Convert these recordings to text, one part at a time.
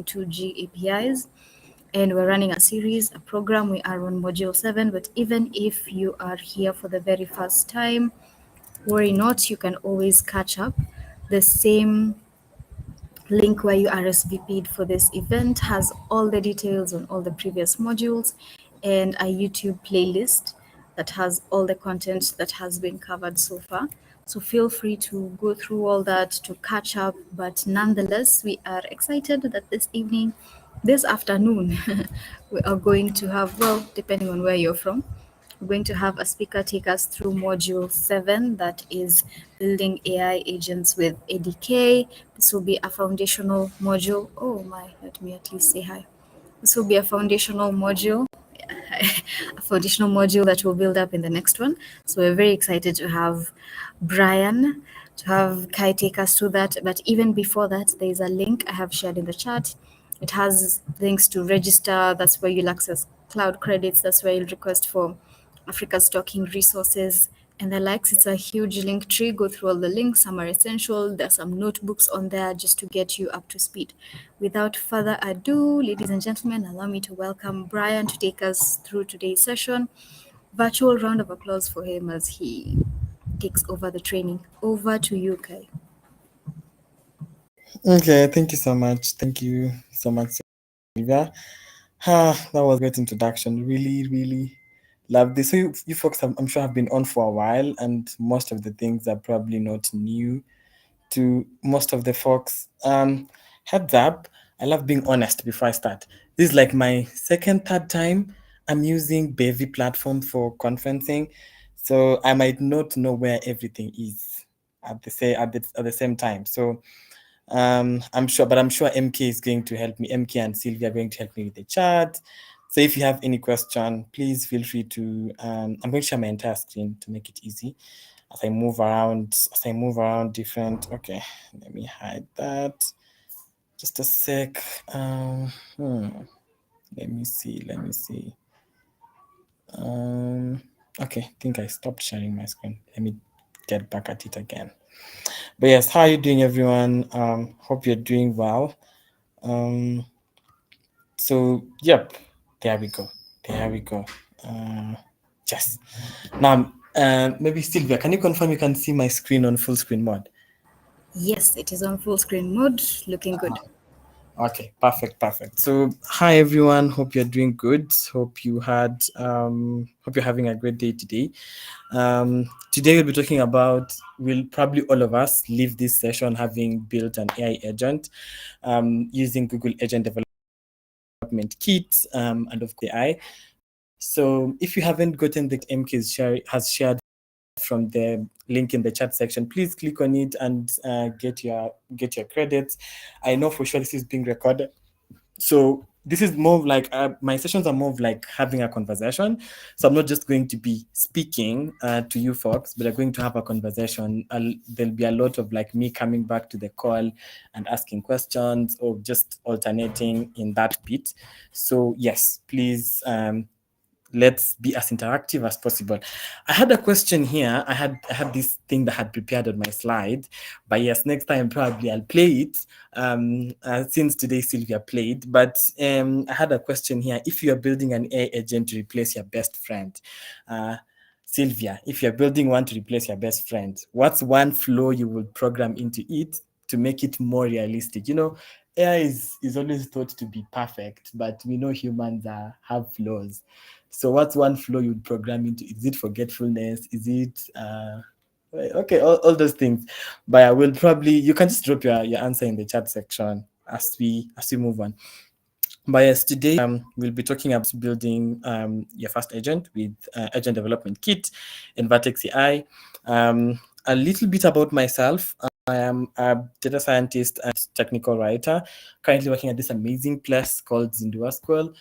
2G APIs. And we're running a series, a program. We are on module 7. But even if you are here for the very first time, worry not, you can always catch up. The same link where you RSVP'd for this event has all the details on all the previous modules and a YouTube playlist that has all the content that has been covered so far. So feel free to go through all that to catch up. But nonetheless, we are excited that this afternoon, we are going to have, well, depending on where you're from, we're going to have a speaker take us through module 7, that is building AI agents with ADK. This will be a foundational module. Oh my, let me at least say hi. This will be a foundational module, a foundational module that will build up in the next one. So we're very excited to have Brian, to have Kai take us through that. But even before that, there's a link I have shared in the chat. It has links to register. That's where you'll access cloud credits. That's where you'll request for Africa's talking resources and the likes. It's a huge link tree. Go through all the links. Some are essential. There's some notebooks on there just to get you up to speed. Without further ado, ladies and gentlemen, allow me to welcome Brian to take us through today's session. Virtual round of applause for him as he takes over the training. Over to you, Kai. Okay, thank you so much. Thank you so much, Sylvia. That was a great introduction. Really love this. So you folks I'm sure have been on for a while, and most of the things are probably not new to most of the folks. Heads up, I love being honest before I start. This is like my third time I'm using Bevy platform for conferencing, so I might not know where everything is at the same time. So I'm sure MK is going to help me. MK and Sylvia are going to help me with the chat. So if you have any question, please feel free to. I'm going to share my entire screen to make it easy as I move around. Different. Okay, let me hide that. Just a sec. Let me see. Okay, I think I stopped sharing my screen. Let me get back at it again. But yes, how are you doing, everyone? Hope you're doing well. So yep, there we go. Yes. Now, maybe Sylvia, can you confirm you can see my screen on full screen mode? Yes, it is on full screen mode, looking good. Okay, perfect. So hi everyone, hope you're doing good. Hope you're having a great day today. Today we'll be talking about, will probably all of us leave this session having built an AI agent using Google Agent Development Kit and of course AI. So if you haven't gotten the MK has shared from the link in the chat section, please click on it and get your credits. I know for sure this is being recorded, so this is more of like my sessions are more of like having a conversation. So I'm not just going to be speaking to you folks, but I'm going to have a conversation. There'll be a lot of like me coming back to the call and asking questions or just alternating in that bit. So yes, please let's be as interactive as possible. I had a question here. I had this thing that I had prepared on my slide, but yes, next time probably I'll play it. Since today Sylvia played, but I had a question here. If you are building an AI agent to replace your best friend, Sylvia, if you're building one to replace your best friend, what's one flow you would program into it to make it more realistic? You know, AI is always thought to be perfect, but we know humans have flaws. So what's one flow you'd program into? Is it forgetfulness? Is it okay, all those things. But I will probably, you can just drop your answer in the chat section as we move on. But yes, today we'll be talking about building your first agent with Agent Development Kit in Vertex AI. A little bit about myself. I am a data scientist and technical writer, currently working at this amazing place called Zindua School.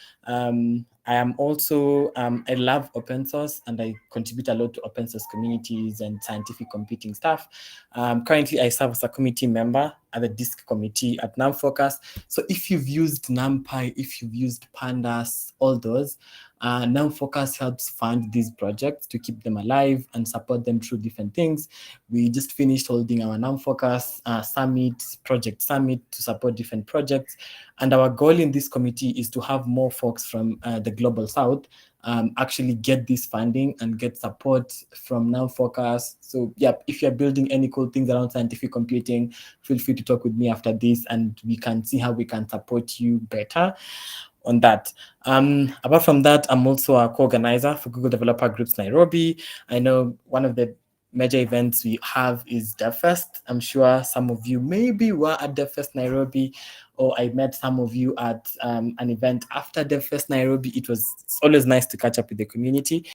I am also I love open source, and I contribute a lot to open source communities and scientific computing stuff. Currently, I serve as a committee member at the DISC committee at NumFocus. So if you've used NumPy, if you've used Pandas, all those, NumFocus helps fund these projects to keep them alive and support them through different things. We just finished holding our NumFocus summit, project summit, to support different projects. And our goal in this committee is to have more folks from the Global South actually get this funding and get support from NumFocus. So yeah, if you're building any cool things around scientific computing, feel free to talk with me after this, and we can see how we can support you better on that. Apart from that, I'm also a co-organizer for Google Developer Groups Nairobi. I know one of the major events we have is DevFest. I'm sure some of you maybe were at DevFest Nairobi, or I met some of you at an event after DevFest Nairobi. It's always nice to catch up with the community.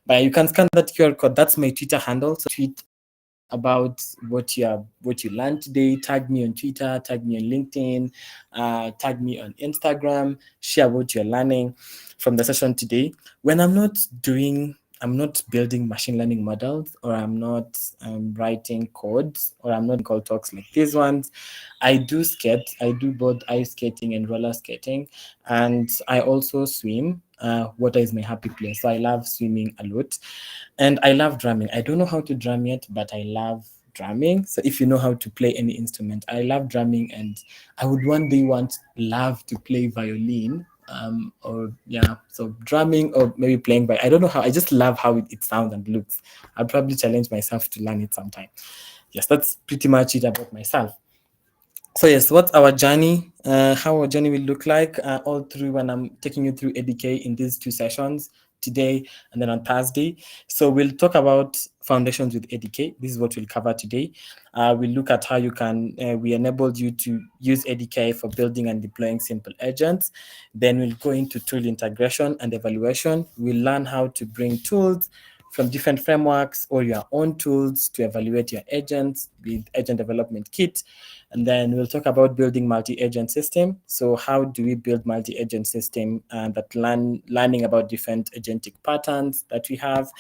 But you can scan that QR code. That's my Twitter handle. So tweet about what you learned today. Tag me on Twitter, tag me on LinkedIn, tag me on Instagram. Share what you're learning from the session today. When I'm not building machine learning models, or I'm not writing codes, or I'm not in call talks like these ones, I do skate. I do both ice skating and roller skating, and I also swim. Water is my happy place, so I love swimming a lot. And I love drumming. I don't know how to drum yet, but I love drumming. So if you know how to play any instrument, I love drumming, and I would one day love to play violin. Or yeah, so drumming, or maybe playing by, I don't know how, I just love how it sounds and looks. I'll probably challenge myself to learn it sometime. Yes, that's pretty much it about myself. So yes, what's our journey? How our journey will look like all through when I'm taking you through ADK in these two sessions, today and then on Thursday. So we'll talk about foundations with ADK. This is what we'll cover today. We'll look at how we enabled you to use ADK for building and deploying simple agents. Then we'll go into tool integration and evaluation. We'll learn how to bring tools from different frameworks or your own tools to evaluate your agents with Agent Development Kit. And then we'll talk about building multi-agent system. So how do we build multi-agent system that learning about different agentic patterns that we have.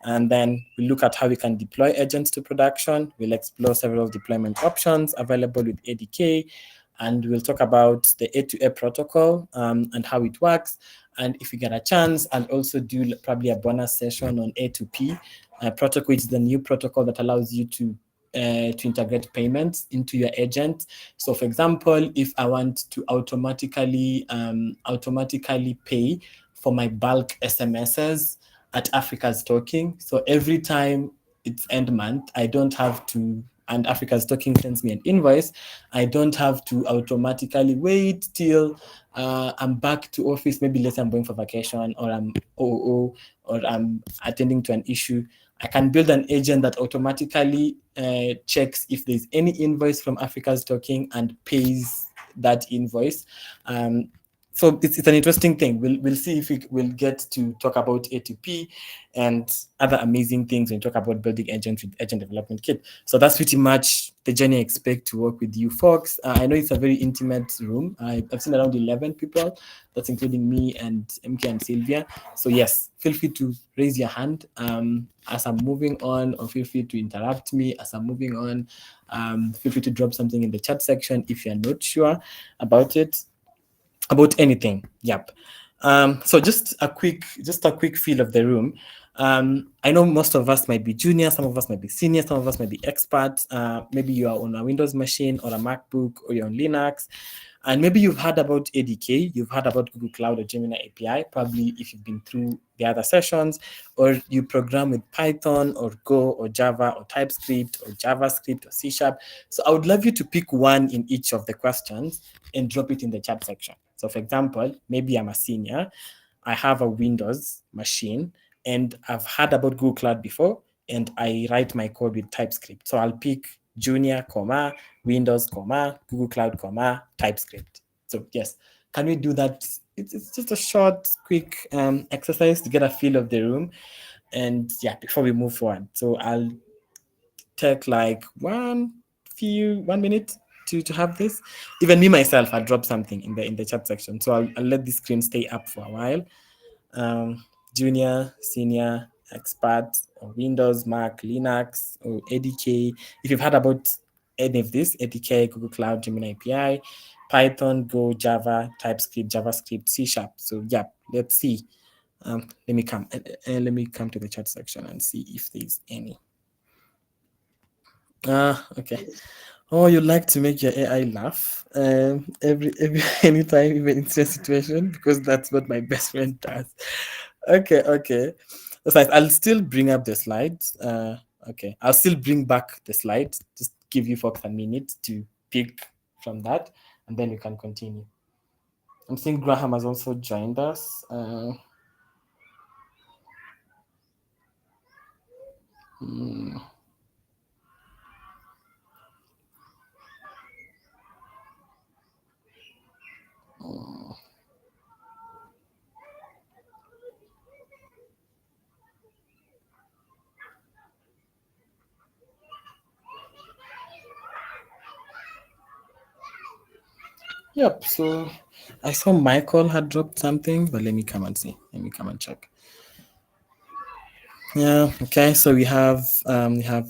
And then we'll look at how we can deploy agents to production. We'll explore several deployment options available with ADK. And we'll talk about the A2A protocol and how it works. And if we get a chance, I'll also do probably a bonus session on A2P protocol, which is the new protocol that allows you to integrate payments into your agent. So for example, if I want to automatically pay for my bulk SMSs at Africa's Talking, so every time it's end month, I don't have to, and Africa's Talking sends me an invoice, I don't have to automatically wait till I'm back to office. Maybe let's say I'm going for vacation, or I'm OO, or I'm attending to an issue. I can build an agent that automatically checks if there's any invoice from Africa's Talking and pays that invoice. So it's an interesting thing. We'll see if we will get to talk about A2P and other amazing things when we talk about building agents with Agent Development Kit. So that's pretty much the journey I expect to work with you folks. I know it's a very intimate room. I've seen around 11 people. That's including me and MK and Sylvia. So yes, feel free to raise your hand as I'm moving on, or feel free to interrupt me as I'm moving on. Feel free to drop something in the chat section if you're not sure about it, about anything. Yep. So just a quick feel of the room. I know most of us might be junior, some of us might be senior, some of us might be experts. Maybe you are on a Windows machine or a MacBook, or you're on Linux. And maybe you've heard about ADK, you've heard about Google Cloud or Gemini API, probably if you've been through the other sessions, or you program with Python or Go or Java or TypeScript or JavaScript or C#. So I would love you to pick one in each of the questions and drop it in the chat section. So for example, maybe I'm a senior, I have a Windows machine, and I've heard about Google Cloud before, and I write my code with TypeScript. So I'll pick junior, Windows, Google Cloud, TypeScript. So yes, can we do that? It's just a short, quick exercise to get a feel of the room. And yeah, before we move forward. So I'll take like 1 minute. to have this. Even me myself, I dropped something in the chat section, so I'll let the screen stay up for a while. um, Junior, senior, expert, or Windows, Mac, Linux, or ADK. If you've heard about any of this, ADK, Google Cloud, Gemini API, Python, Go, Java, TypeScript, JavaScript, C Sharp. So yeah, let's see. Let me come to the chat section and see if there's any. Okay. Oh, you like to make your AI laugh every anytime, even in a situation, because that's what my best friend does. Okay. That's nice. I'll still bring up the slides. Okay, I'll still bring back the slides. Just give you folks a minute to pick from that, and then we can continue. I'm seeing Graham has also joined us. Hmm. Yep. So I saw Michael had dropped something, but let me come and see. Let me come and check. Yeah. Okay. So we have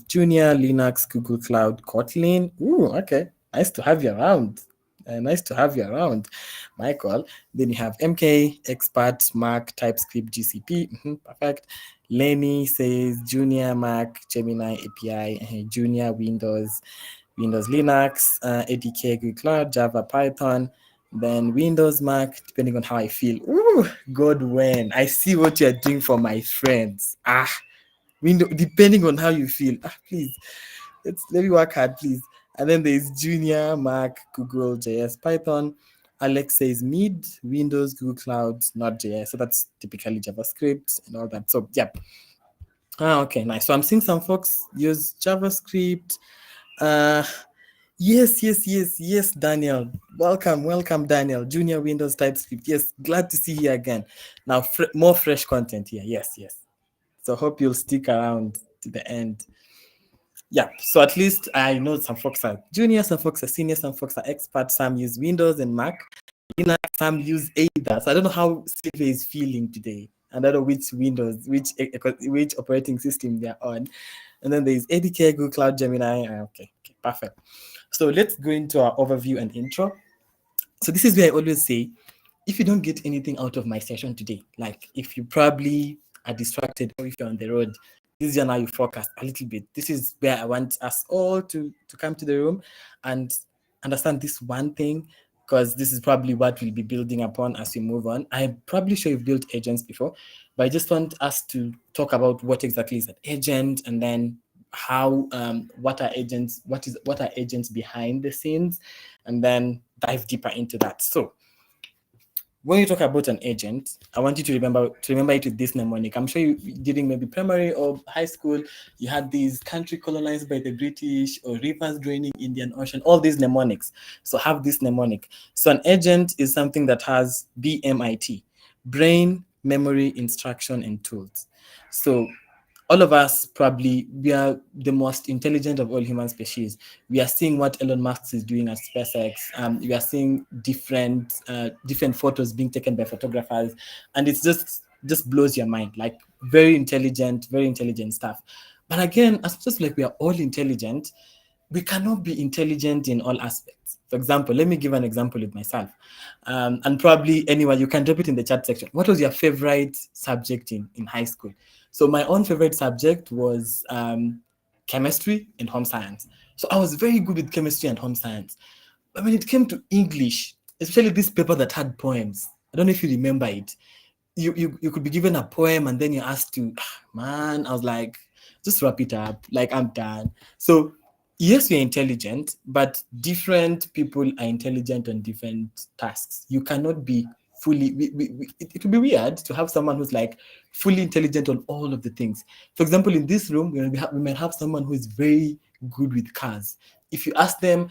Junior, Linux, Google Cloud, Kotlin. Ooh. Okay. Nice to have you around. Nice to have you around, Michael. Then you have MK, Expert, Mac, TypeScript, GCP. Perfect. Lenny says Junior Mac, Gemini API, Junior Windows Linux, ADK, Google Cloud, Java, Python, then Windows Mac, depending on how I feel. Ooh, God, when I see what you're doing for my friends. Depending on how you feel. Please, let me work hard, please. And then there's Junior, Mac, Google, JS, Python. Alex says mid, Windows, Google Cloud, not JS. So that's typically JavaScript and all that. So, yeah. Okay, nice. So I'm seeing some folks use JavaScript. Uh, yes, Daniel. Welcome, Daniel. Junior Windows TypeScript. Yes, glad to see you again. Now, more fresh content here. Yes. So hope you'll stick around to the end. Yeah, so at least I know some folks are junior, some folks are senior, some folks are experts. Some use Windows and Mac. Linux, some use either. So I don't know how Sylvia is feeling today. I don't know which Windows, which operating system they're on. And then there's ADK, Google Cloud, Gemini. Okay, perfect. So let's go into our overview and intro. So this is where I always say, if you don't get anything out of my session today, like if you probably are distracted or if you're on the road, this is now you focus a little bit. This is where I want us all to come to the room and understand this one thing, because this is probably what we'll be building upon as we move on. I'm probably sure you've built agents before, but I just want us to talk about what exactly is an agent, and then how what are agents behind the scenes, and then dive deeper into that. So when you talk about an agent, I want you to remember it with this mnemonic. I'm sure you during maybe primary or high school, you had these country colonized by the British or rivers draining Indian Ocean, all these mnemonics. So have this mnemonic. So an agent is something that has BMIT, brain, memory, instruction, and tools. So all of us probably, we are the most intelligent of all human species. We are seeing what Elon Musk is doing at SpaceX. We are seeing different photos being taken by photographers, and it's just blows your mind. Like very intelligent stuff. But again, as much as like we are all intelligent, we cannot be intelligent in all aspects. For example, let me give an example with myself. And probably anyone, you can drop it in the chat section. What was your favorite subject in high school? So my own favorite subject was chemistry and home science. So I was very good with chemistry and home science. But when it came to English, especially this paper that had poems, I don't know if you remember it. You could be given a poem and then you're asked to, man, I was like, just wrap it up. Like, I'm done. So yes, we're intelligent, but different people are intelligent on different tasks. You cannot be fully, it would be weird to have someone who's like fully intelligent on all of the things. For example, in this room, we might have someone who is very good with cars. If you ask them,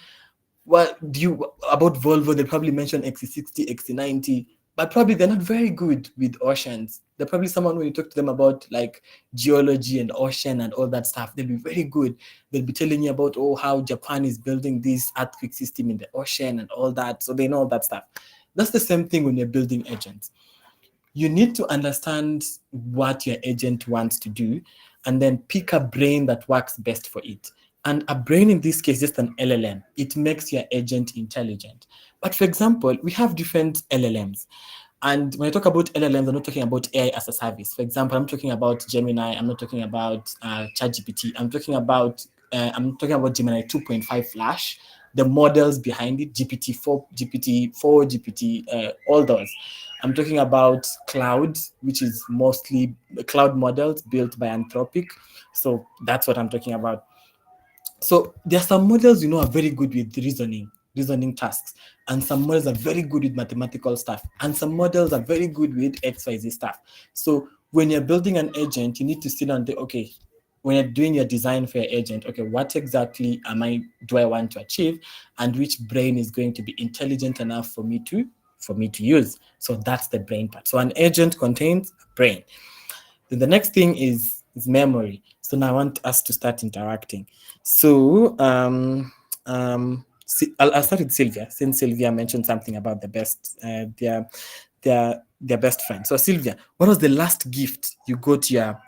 what do you about Volvo, they probably mention XC60, XC90. but probably they're not very good with oceans. They're probably someone when you talk to them about like geology and ocean and all that stuff, they'll be very good. They'll be telling you about how Japan is building this earthquake system in the ocean and all that. So they know all that stuff. That's the same thing when you're building agents. You need to understand what your agent wants to do and then pick a brain that works best for it. And a brain in this case, just an LLM, it makes your agent intelligent. But for example, we have different LLMs. And when I talk about LLMs, I'm not talking about AI as a service. For example, I'm talking about Gemini. I'm not talking about ChatGPT. I'm talking about Gemini 2.5 Flash, the models behind it, GPT-4, GPT-4, GPT, all those. I'm talking about cloud, which is mostly cloud models built by Anthropic. So that's what I'm talking about. So there are some models are very good with reasoning tasks, and some models are very good with mathematical stuff, and some models are very good with XYZ stuff. So when you're building an agent, you need to sit down and think, okay, when you're doing your design for your agent, okay, what exactly do I want to achieve, and which brain is going to be intelligent enough for me to use. So that's the brain part. So an agent contains a brain. Then the next thing is memory. So now I want us to start interacting. So I'll start with Sylvia, since Sylvia mentioned something about the best their best friend. So Sylvia, what was the last gift you got your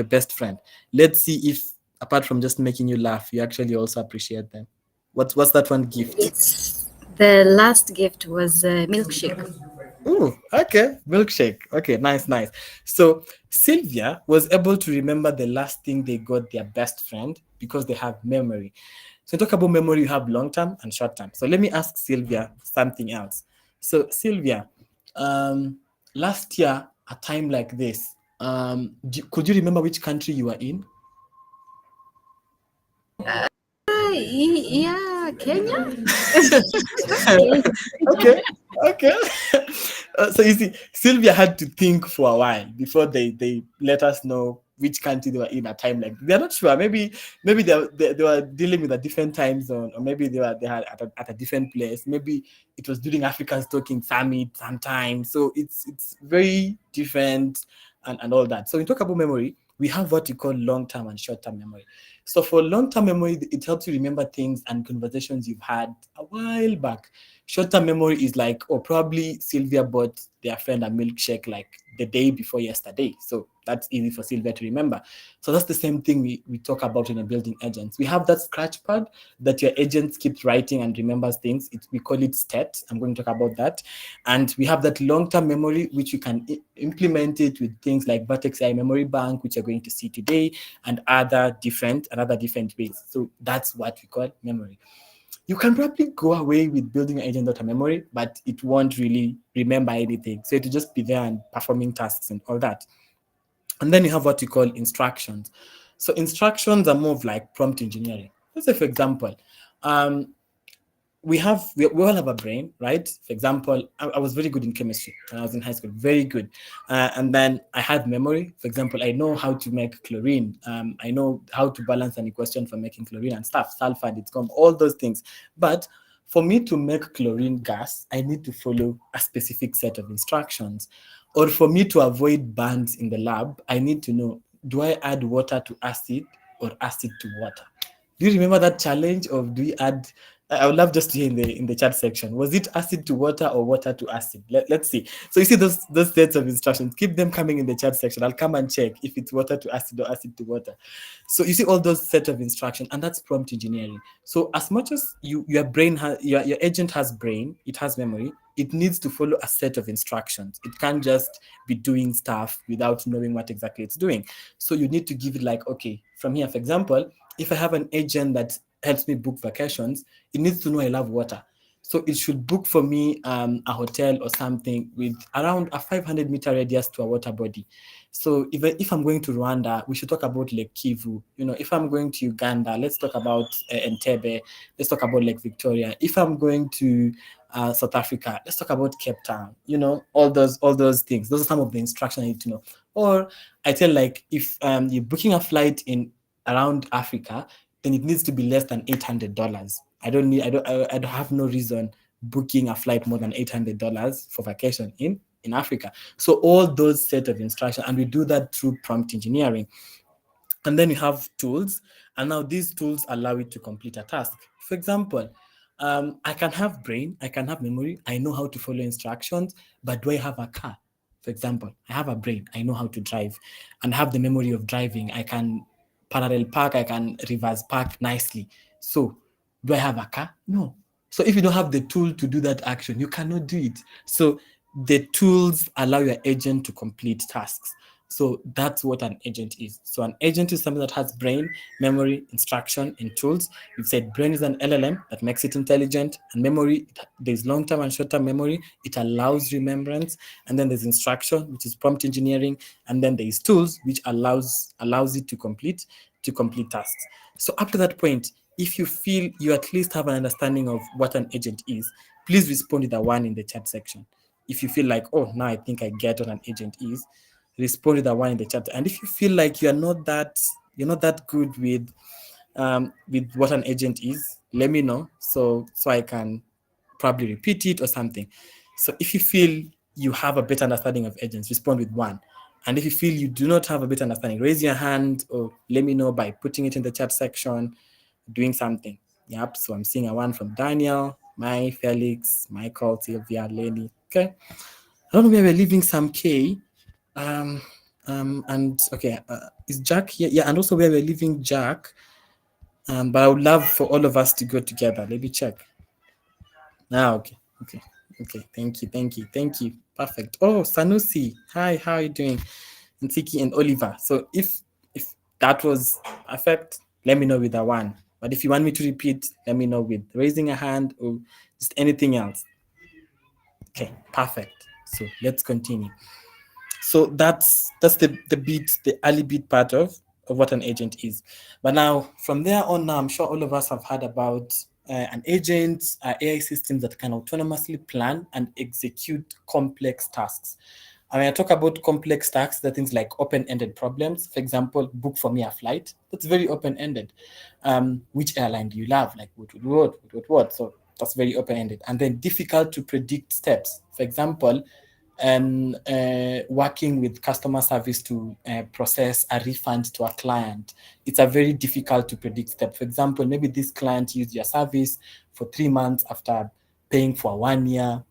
best friend? Let's see if, apart from just making you laugh, you actually also appreciate them. What's that one gift? Yes. The last gift was a milkshake. Oh, okay. Milkshake. Okay, nice, nice. So Sylvia was able to remember the last thing they got their best friend because they have memory. So talk about memory, you have long term and short term. So let me ask Sylvia something else. So Sylvia, um, last year, a time like this, could you remember which country you were in? Yeah, Kenya. Okay, okay. So you see, Sylvia had to think for a while before they let us know which country they were in at time. Like they're not sure. Maybe they were dealing with a different time zone, or maybe they had at a different place. Maybe it was during Africans Talking Summit sometime. So it's very different and all that. So when we talk about memory, we have what you call long term and short term memory. So for long-term memory, it helps you remember things and conversations you've had a while back. Short-term memory is like, oh, probably Sylvia bought their friend a milkshake like the day before yesterday. So that's easy for Sylvia to remember. So that's the same thing we talk about in a building agents. We have that scratch pad that your agent keeps writing and remembers things. We call it stat. I'm going to talk about that. And we have that long-term memory, which you can implement it with things like Vertex AI Memory Bank, which you're going to see today, and other different ways. So that's what we call memory. You can probably go away with building an agent data memory, but it won't really remember anything. So it'll just be there and performing tasks and all that. And then you have what you call instructions. So instructions are more of like prompt engineering. Let's say, for example, um, we all have a brain, right? For example, I was very good in chemistry when I was in high school, very good. And then I had memory. For example, I know how to make chlorine. I know how to balance an equation for making chlorine and stuff, sulfur and its comp, all those things. But for me to make chlorine gas, I need to follow a specific set of instructions. Or for me to avoid burns in the lab, I need to know, do I add water to acid or acid to water? Do you remember that challenge of, do we add? I would love just to hear in the chat section. Was it acid to water or water to acid? Let's see. So you see those sets of instructions. Keep them coming in the chat section. I'll come and check if it's water to acid or acid to water. So you see all those set of instructions, and that's prompt engineering. So as much as your brain your agent has brain, it has memory. It needs to follow a set of instructions. It can't just be doing stuff without knowing what exactly it's doing. So you need to give it like, okay, from here, for example, if I have an agent that helps me book vacations, it needs to know I love water. So it should book for me a hotel or something with around a 500-meter radius to a water body. So if I'm going to Rwanda, we should talk about Lake Kivu. If I'm going to Uganda, let's talk about Entebbe. Let's talk about Lake Victoria. If I'm going to South Africa, let's talk about Cape Town. All those things. Those are some of the instructions I need to know. Or I tell, like, if you're booking a flight in around Africa, then it needs to be less than $800. I don't have no reason booking a flight more than $800 for vacation in Africa. So all those set of instructions, and we do that through prompt engineering. And then you have tools, and now these tools allow you to complete a task. For example, I can have brain, I can have memory, I know how to follow instructions, but do I have a car? For example, I have a brain, I know how to drive, and have the memory of driving. I can parallel park, I can reverse park nicely. So, do I have a car? No. So, if you don't have the tool to do that action, you cannot do it. So, the tools allow your agent to complete tasks. So that's what an agent is. So an agent is something that has brain, memory, instruction, and tools. We've said brain is an LLM that makes it intelligent, and memory, there's long-term and short-term memory. It allows remembrance, and then there's instruction, which is prompt engineering, and then there's tools, which allows it to complete tasks. So up to that point, if you feel you at least have an understanding of what an agent is, please respond with a one in the chat section. If you feel like, oh, now I think I get what an agent is, respond with a one in the chat. And if you feel like you're not that good with what an agent is, let me know so I can probably repeat it or something. So if you feel you have a better understanding of agents, respond with one. And if you feel you do not have a better understanding, raise your hand or let me know by putting it in the chat section, doing something. Yep. So I'm seeing a one from Daniel, Mai, Felix, Michael, Sylvia, Lenny. Okay. I don't know where we're leaving some K. Um, and okay, is Jack here? Yeah, and also where we're leaving Jack. But I would love for all of us to go together. Let me check. Okay, okay, okay. Thank you. Perfect. Oh, Sanusi. Hi, how are you doing? And Tiki and Oliver. So if that was perfect, let me know with a one. But if you want me to repeat, let me know with raising a hand or just anything else. Okay, perfect. So let's continue. So that's the early bit part of what an agent is. But now from there on, now I'm sure all of us have heard about an agent, AI systems that can autonomously plan and execute complex tasks. And when I talk about complex tasks, that things like open-ended problems. For example, book for me a flight. That's very open-ended. Which airline do you love? Like what? So that's very open-ended. And then difficult to predict steps. For example, and working with customer service to process a refund to a client. It's a very difficult to predict step. For example, maybe this client used your service for 3 months after paying for a 1 year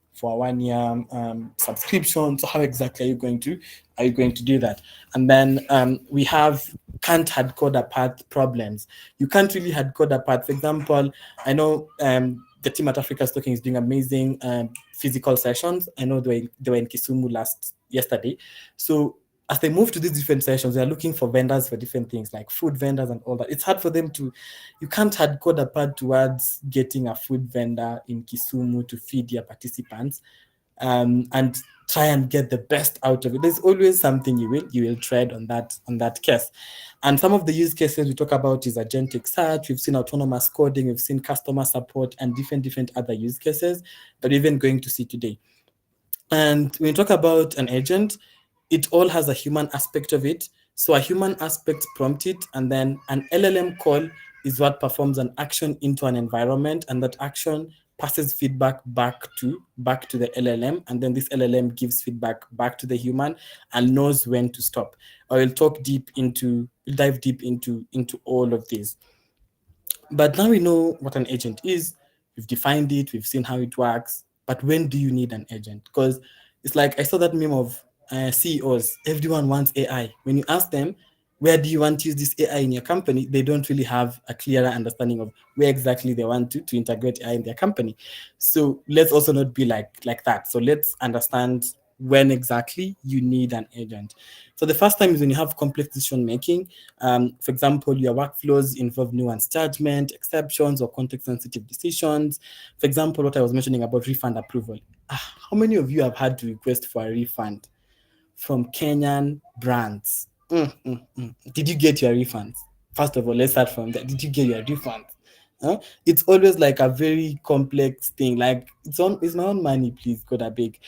subscription. So how exactly are you going to do that? And then we have can't hard code apart problems. You can't really hard code apart. For example, I know the team at Africa's Talking is doing amazing physical sessions. I know they were in Kisumu yesterday. So as they move to these different sessions, they're looking for vendors for different things like food vendors and all that. It's hard for them you can't hard code apart towards getting a food vendor in Kisumu to feed your participants and try and get the best out of it. There's always something you will tread on that case. And some of the use cases we talk about is agentic search. We've seen autonomous coding. We've seen customer support and different other use cases that we're even going to see today. And when you talk about an agent, it all has a human aspect of it. So a human aspect prompt it, and then an LLM call is what performs an action into an environment, and that action passes feedback back to the LLM, and then this LLM gives feedback back to the human and knows when to stop. I will dive deep into all of these. But now we know what an agent is. We've defined it. We've seen how it works. But when do you need an agent? Because it's like I saw that meme of CEOs. Everyone wants AI. When you ask them, where do you want to use this AI in your company? They don't really have a clearer understanding of where exactly they want to integrate AI in their company. So let's also not be like that. So let's understand when exactly you need an agent. So the first time is when you have complex decision making. For example, your workflows involve nuance judgment, exceptions, or context-sensitive decisions. For example, what I was mentioning about refund approval. How many of you have had to request for a refund from Kenyan brands? Did you get your refunds? First of all, let's start from that. Did you get your refunds? It's always like a very complex thing. Like it's my own money, please, God, I beg.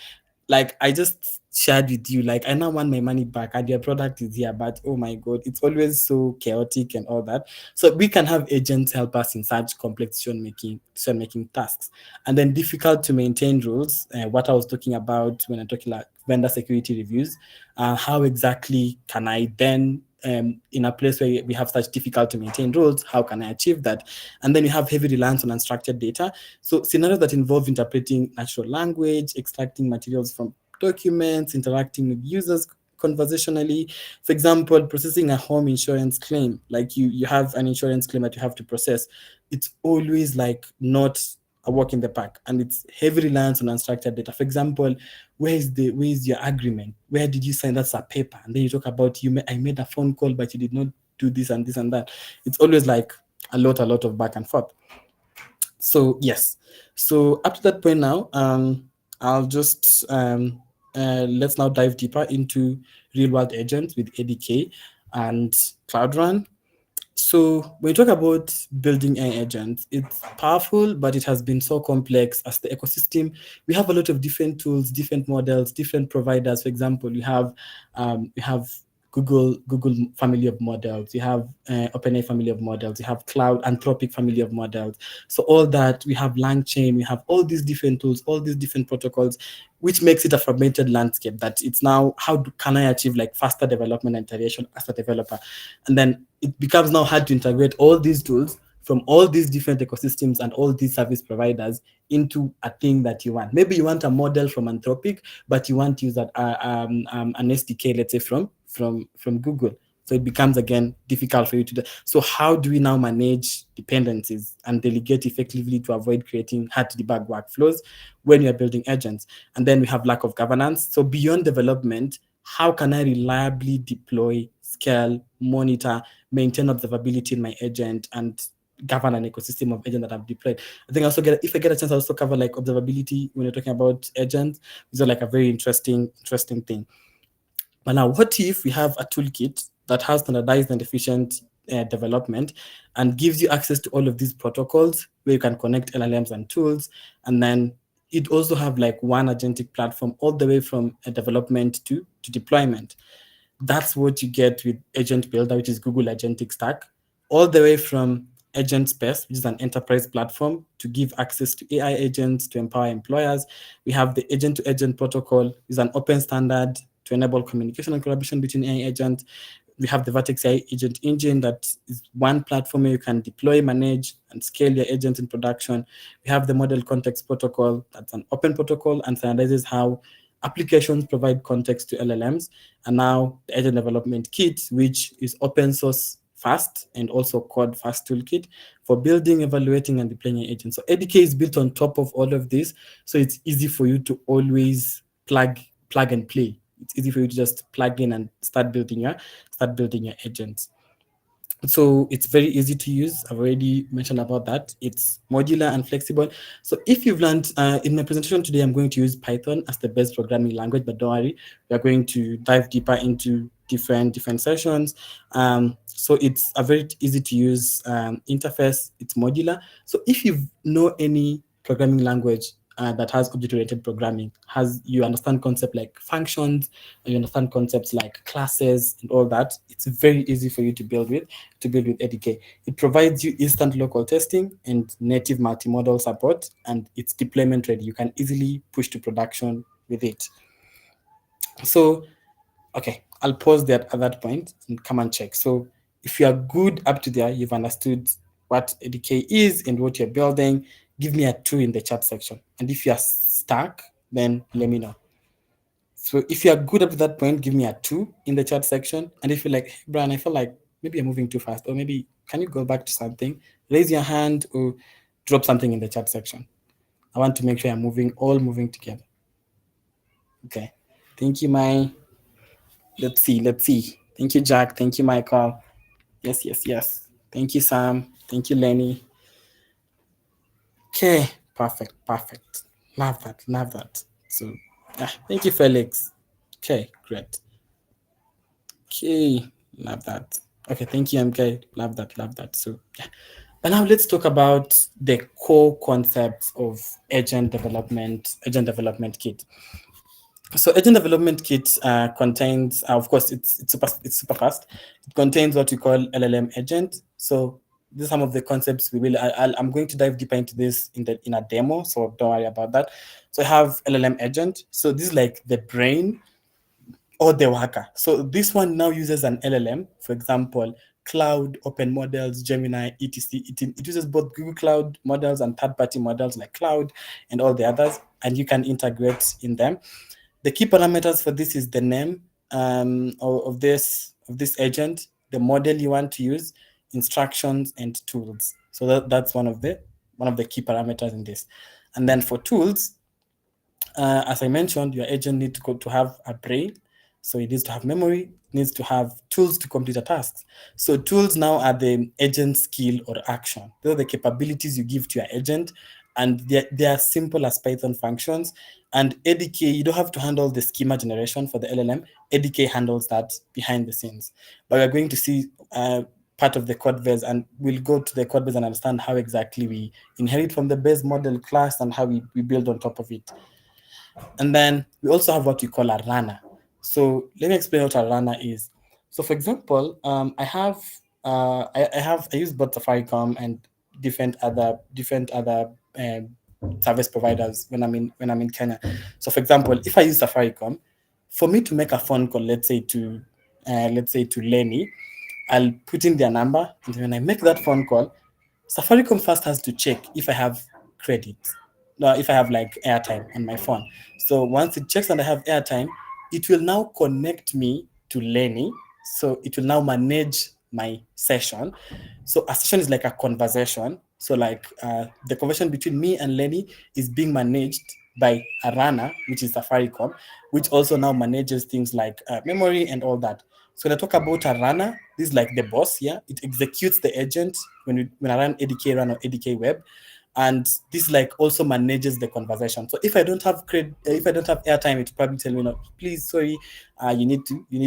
like I just shared with you, like I now want my money back and your product is here, but oh my god, it's always so chaotic and all that. So we can have agents help us in such complex decision making tasks. And then difficult to maintain rules, what I was talking about when I'm talking like vendor security reviews. How exactly can I then, in a place where we have such difficult to maintain rules, how can I achieve that? And then you have heavy reliance on unstructured data. So scenarios that involve interpreting natural language, extracting materials from documents, interacting with users conversationally. For example, processing a home insurance claim, like you have an insurance claim that you have to process. It's always like not a walk in the park, and it's heavy reliance on unstructured data. For example, where is your agreement? Where did you sign? That's a paper, and then you talk about I made a phone call, but you did not do this and this and that. It's always like a lot of back and forth. So yes, so up to that point now, I'll just let's now dive deeper into real world agents with ADK and Cloud Run. So when you talk about building an agent, it's powerful, but it has been so complex as the ecosystem. We have a lot of different tools, different models, different providers. For example, you have Google family of models, you have OpenAI family of models, you have Cloud Anthropic family of models. So all that, we have LangChain, we have all these different tools, all these different protocols, which makes it a fragmented landscape. That it's now can I achieve like faster development and iteration as a developer, and then it becomes now hard to integrate all these tools from all these different ecosystems and all these service providers into a thing that you want. Maybe you want a model from Anthropic, but you want to use an SDK, let's say from Google. So it becomes again difficult for you to do. So how do we now manage dependencies and delegate effectively to avoid creating hard to debug workflows when you're building agents? And then we have lack of governance. So beyond development, how can I reliably deploy, scale, monitor, maintain observability in my agent, and govern an ecosystem of agents that I've deployed? I think I also if I get a chance, I also cover like observability when you're talking about agents. These are like a very interesting thing. But now, what if we have a toolkit that has standardized and efficient development and gives you access to all of these protocols where you can connect LLMs and tools, and then it also have like one agentic platform all the way from development to deployment? That's what you get with Agent Builder, which is Google Agentic Stack, all the way from Agent Space, which is an enterprise platform to give access to AI agents to empower employers. We have the agent to agent protocol, which is an open standard to enable communication and collaboration between AI agents. We have the Vertex AI agent engine, that is one platform where you can deploy, manage, and scale your agents in production. We have the model context protocol, that's an open protocol and standardizes how applications provide context to LLMs. And now the agent development kit, which is open source fast and also code fast toolkit for building, evaluating, and deploying your agents. So ADK is built on top of all of this, so it's easy for you to always plug and play. It's easy for you to just plug in and start building your agents. So it's very easy to use. I've already mentioned about that. It's modular and flexible. So if you've learned, in my presentation today, I'm going to use Python as the best programming language, but don't worry, we're going to dive deeper into different sessions. So it's a very easy to use interface. It's modular. So if you know any programming language that has object-oriented programming, you understand concepts like functions, and you understand concepts like classes and all that, it's very easy for you to build with ADK. It provides you instant local testing and native multimodal support, and it's deployment ready. You can easily push to production with it. So, okay, I'll pause there at that point and come and check. So, if you are good up to there, you've understood what ADK is and what you're building, give me a 2 in the chat section. And if you are stuck, then let me know. So if you are good up to that point, give me a 2 in the chat section. And if you're like, hey, Brian, I feel like maybe I'm moving too fast, or maybe can you go back to something? Raise your hand or drop something in the chat section. I want to make sure I'm all moving together. Okay. Thank you, my. Let's see. Thank you, Jack. Thank you, Michael. Yes. Thank you, Sam. Thank you, Lenny. Okay. Perfect. Love that. So, thank you, Felix. Okay, great. Okay, love that. Okay, thank you, MK. Love that. So, yeah. But now let's talk about the core concepts of agent development kit. So agent development kit contains, of course, it's super fast. It contains what we call LLM agent. So these are some of the concepts we will. I'm going to dive deeper into this in a demo, so don't worry about that. So I have LLM agent. So this is like the brain or the worker. So this one now uses an LLM, for example, cloud, open models, Gemini, etc. It uses both Google Cloud models and third-party models like Cloud and all the others, and you can integrate in them. The key parameters for this is the name of this agent, the model you want to use, instructions, and tools. So that's one of the key parameters in this. And then for tools, as I mentioned, your agent needs to have a brain. So it needs to have memory, needs to have tools to complete a task. So tools now are the agent skill or action. Those are the capabilities you give to your agent, and they are simple as Python functions. And ADK, you don't have to handle the schema generation for the LLM. ADK handles that behind the scenes. But we're going to see part of the code base, and we'll go to the code base and understand how exactly we inherit from the base model class and how we build on top of it. And then we also have what we call a runner. So let me explain what a runner is. So for example, I use both Safaricom and different other service providers when I'm in Kenya. So for example, if I use Safaricom, for me to make a phone call, let's say to Lenny, I'll put in their number, and when I make that phone call, Safaricom first has to check if I have credit, no, if I have like airtime on my phone. So once it checks and I have airtime, it will now connect me to Lenny. So it will now manage my session. So a session is like a conversation. So like the conversation between me and Lenny is being managed by a runner, which is Safaricom, which also now manages things like memory and all that. So when I talk about a runner, this is like the boss. Yeah, it executes the agent when I run ADK run or ADK web, and this like also manages the conversation. So if I don't have airtime, it will probably tell me, no, please, sorry, you need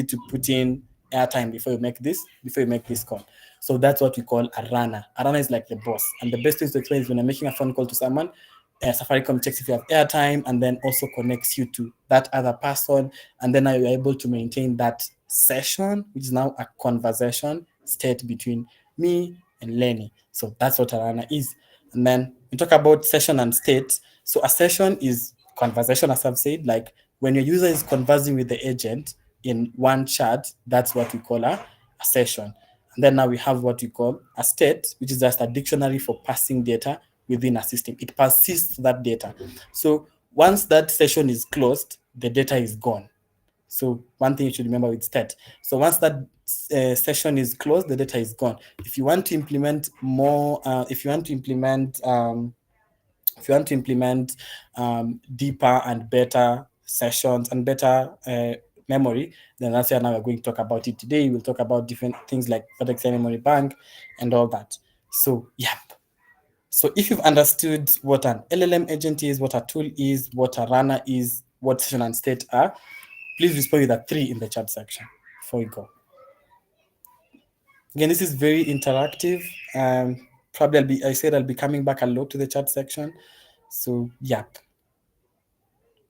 to put in airtime before you make this call. So that's what we call a runner. A runner is like the boss, and the best way to explain is when I'm making a phone call to someone, Safaricom checks if you have airtime and then also connects you to that other person, and then now you're able to maintain that session, which is now a conversation state between me and Lenny. So that's what a runner is. And then we talk about session and state. So a session is conversation, as I've said, like when your user is conversing with the agent in one chat, that's what we call a session. And then now we have what we call a state, which is just a dictionary for passing data within a system. It persists that data. So once that session is closed, the data is gone. So one thing you should remember with state. So once that session is closed, the data is gone. If you want to implement more, deeper and better sessions and better memory, then that's where now we're going to talk about it today. We'll talk about different things like FedEx memory bank and all that. So yeah. So if you've understood what an LLM agent is, what a tool is, what a runner is, what session and state are, please respond with a 3 in the chat section before we go. Again, this is very interactive. Probably I'll be coming back a lot to the chat section. So yeah.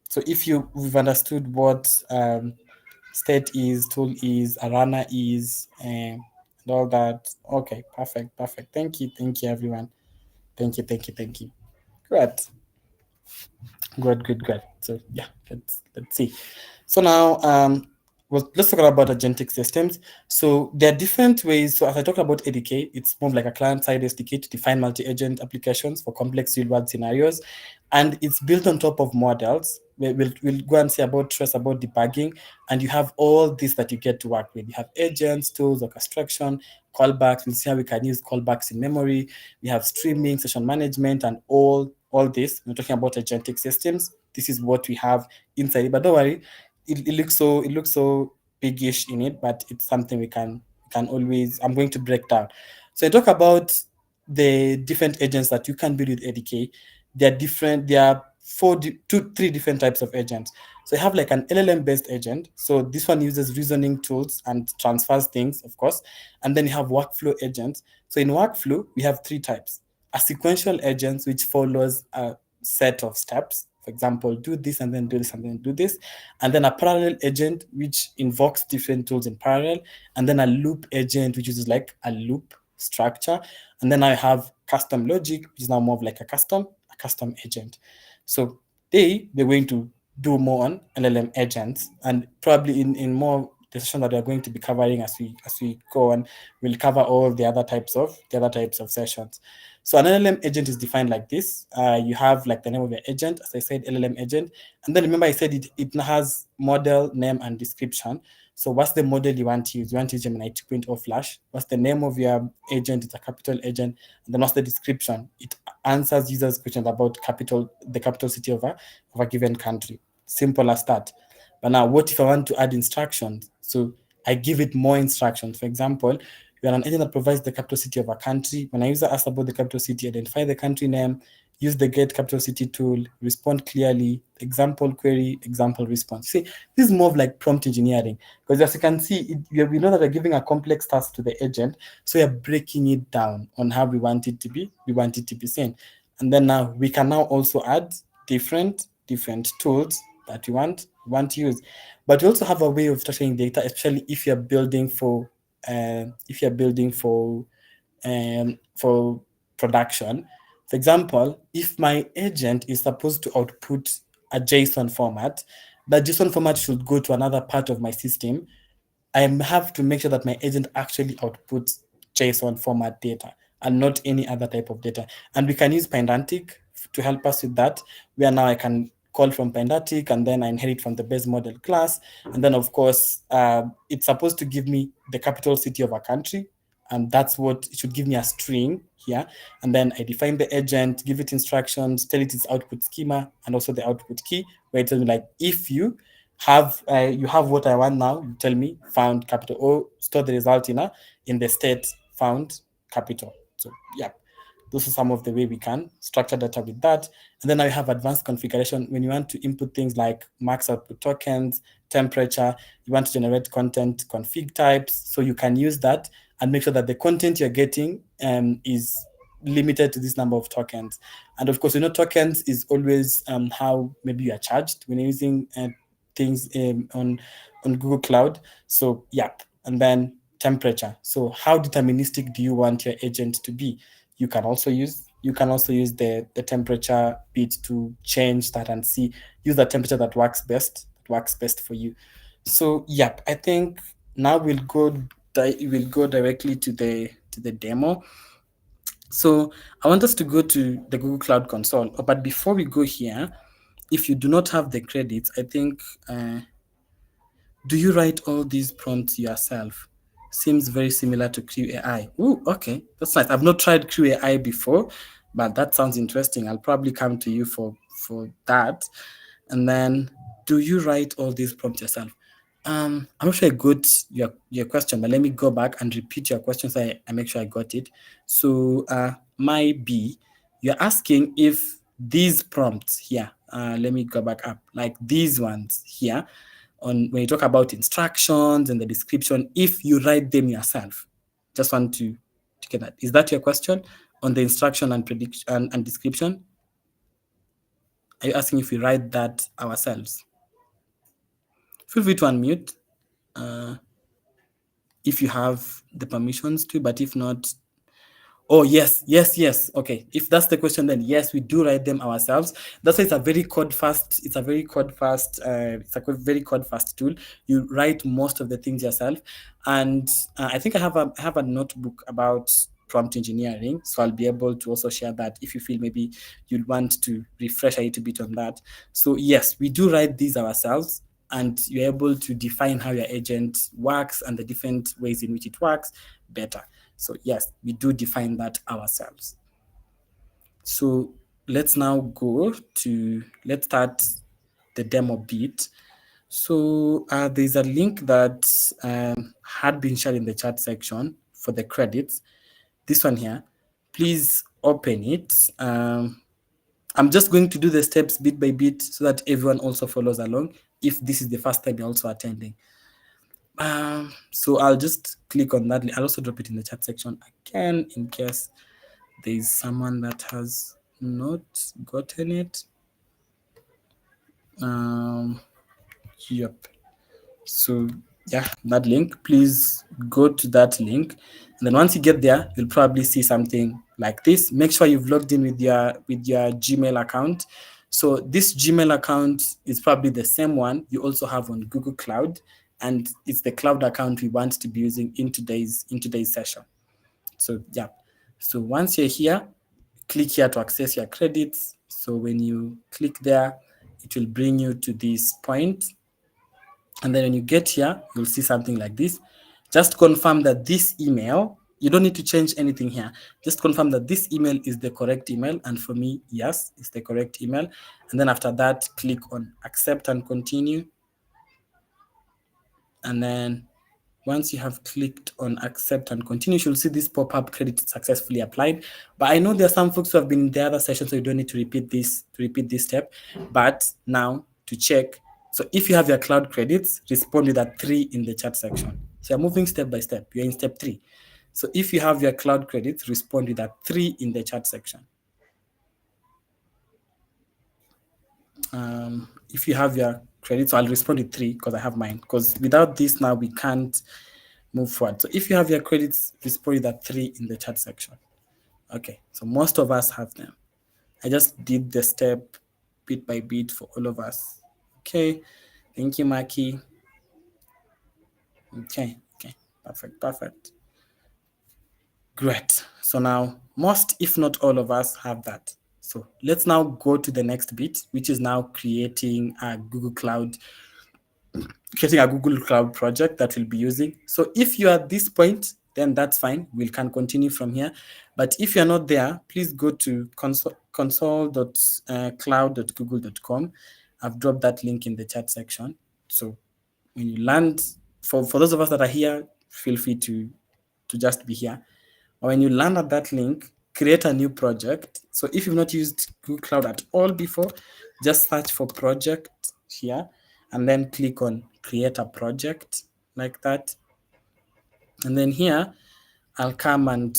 So if we've understood what state is, tool is, a runner is, and all that. Okay, perfect. Thank you, everyone. Thank you. Great. Good. So yeah, let's see. So now, let's talk about agentic systems. So there are different ways. So as I talked about ADK, it's more like a client-side SDK to define multi-agent applications for complex real-world scenarios, and it's built on top of models. We'll go and see about trace, about debugging, and you have all this that you get to work with. You have agents, tools, orchestration, callbacks. We'll see how we can use callbacks in memory. We have streaming, session management, and all this. We're talking about agentic systems. This is what we have inside it. But don't worry, it looks so biggish in it, but it's something we can always. I'm going to break down. So I talk about the different agents that you can build with ADK. They're different. There are three different types of agents. So I have like an LLM based agent. So this one uses reasoning tools and transfers things, of course. And then you have workflow agents. So in workflow, we have three types: a sequential agent, which follows a set of steps For example, do this and then do this and then do this. And then a parallel agent, which invokes different tools in parallel. And then a loop agent, which is like a loop structure. And then I have custom logic, which is now more of like a custom agent. So they're going to do more on LLM agents, and probably in more the session that we are going to be covering as we go on, we'll cover all the other types of sessions. So an LLM agent is defined like this. You have like the name of your agent, as I said, LLM agent, and then remember I said it has model, name, and description. So what's the model you want to use? You want to use Gemini 2.0 Flash. What's the name of your agent? It's a capital agent. And then what's the description? It answers users' questions about the capital city of a given country. Simple as that. But now, what if I want to add instructions? So I give it more instructions. For example, you are an agent that provides the capital city of a country. When a user asks about the capital city, identify the country name, use the get capital city tool, respond clearly, example query, example response. See, this is more of like prompt engineering, because as you can see, we know that we're giving a complex task to the agent, so we're breaking it down on how we want it to be. We want it to be seen, and then now we can now also add different tools that we want to use. But we also have a way of structuring data, especially if you're building for production. For example, if my agent is supposed to output a JSON format, that JSON format should go to another part of my system. I have to make sure that my agent actually outputs JSON format data and not any other type of data. And we can use Pydantic to help us with that, where now I can call from Pydantic and then I inherit from the base model class. And then, of course, it's supposed to give me the capital city of a country. And that's what it should give me, a string here. And then I define the agent, give it instructions, tell it its output schema, and also the output key, where it tells me like, if you have what I want now, you tell me found capital, or store the result in the state found capital. So yeah, those are some of the way we can structure data with that. And then I have advanced configuration when you want to input things like max output tokens, temperature, you want to generate content config types. So you can use that and make sure that the content you're getting is limited to this number of tokens. And of course, tokens is always how maybe you are charged when you're using things on Google Cloud. So yeah, and then temperature. So how deterministic do you want your agent to be? You can also use the temperature bit to change that and use the temperature that works best for you. So yep, I think now we'll go directly to the demo. So I want us to go to the Google Cloud Console. But before we go here, if you do not have the credits, I think do you write all these prompts yourself? Seems very similar to Crew AI. Ooh, okay, that's nice. I've not tried Crew AI before, but that sounds interesting. I'll probably come to you for that. And then, do you write all these prompts yourself? I'm not sure I got your question, but let me go back and repeat your question so I make sure I got it. So, my B, you're asking if these prompts here, let me go back up, like these ones here, on when you talk about instructions and the description, if you write them yourself. Just want to get that. Is that your question on the instruction and prediction and description? Are you asking if we write that ourselves? Feel free to unmute if you have the permissions to, but if not, oh, yes, yes, yes. Okay. If that's the question, then yes, we do write them ourselves. That's why it's a very very code fast tool. You write most of the things yourself. And I think I have a notebook about prompt engineering, so I'll be able to also share that if you feel maybe you'd want to refresh a little bit on that. So yes, we do write these ourselves, and you're able to define how your agent works and the different ways in which it works better. So yes, we do define that ourselves. So let's start the demo bit. So there's a link that had been shared in the chat section for the credits. This one here, please open it. I'm just going to do the steps bit by bit so that everyone also follows along if this is the first time you're also attending. So I'll just click on that. I'll also drop it in the chat section again in case there is someone that has not gotten it. Um, yep. So yeah, that link. Please go to that link, and then once you get there, you'll probably see something like this. Make sure you've logged in with your Gmail account. So this Gmail account is probably the same one you also have on Google Cloud, and it's the cloud account we want to be using in today's session. So yeah. So once you're here, click here to access your credits. So when you click there, it will bring you to this point. And then when you get here, you'll see something like this. Just confirm that this email, you don't need to change anything here. Just confirm that this email is the correct email. And for me, yes, it's the correct email. And then after that, click on accept and continue. And then once you have clicked on accept and continue, you'll see this pop-up credit successfully applied. But I know there are some folks who have been in the other session, so you don't need to repeat this step. But now to check, so if you have your cloud credits, respond with a 3 in the chat section. So you're moving step by step. You're in step 3. So if you have your cloud credits, respond with a 3 in the chat section. If you have your credits, so I'll respond with 3 because I have mine. Because without this now, we can't move forward. So if you have your credits, respond with a 3 in the chat section. Okay, so most of us have them. I just did the step bit by bit for all of us. Okay, thank you, Maki. Okay, perfect. Great. So now most, if not all of us have that. So let's now go to the next bit, which is now creating a Google Cloud project that we'll be using. So if you're at this point, then that's fine. We can continue from here. But if you're not there, please go to console.cloud.google.com. I've dropped that link in the chat section. So when you land, for those of us that are here, feel free to just be here. But when you land at that link, create a new project. So if you've not used Google Cloud at all before, just search for project here and then click on create a project like that. And then here, I'll come and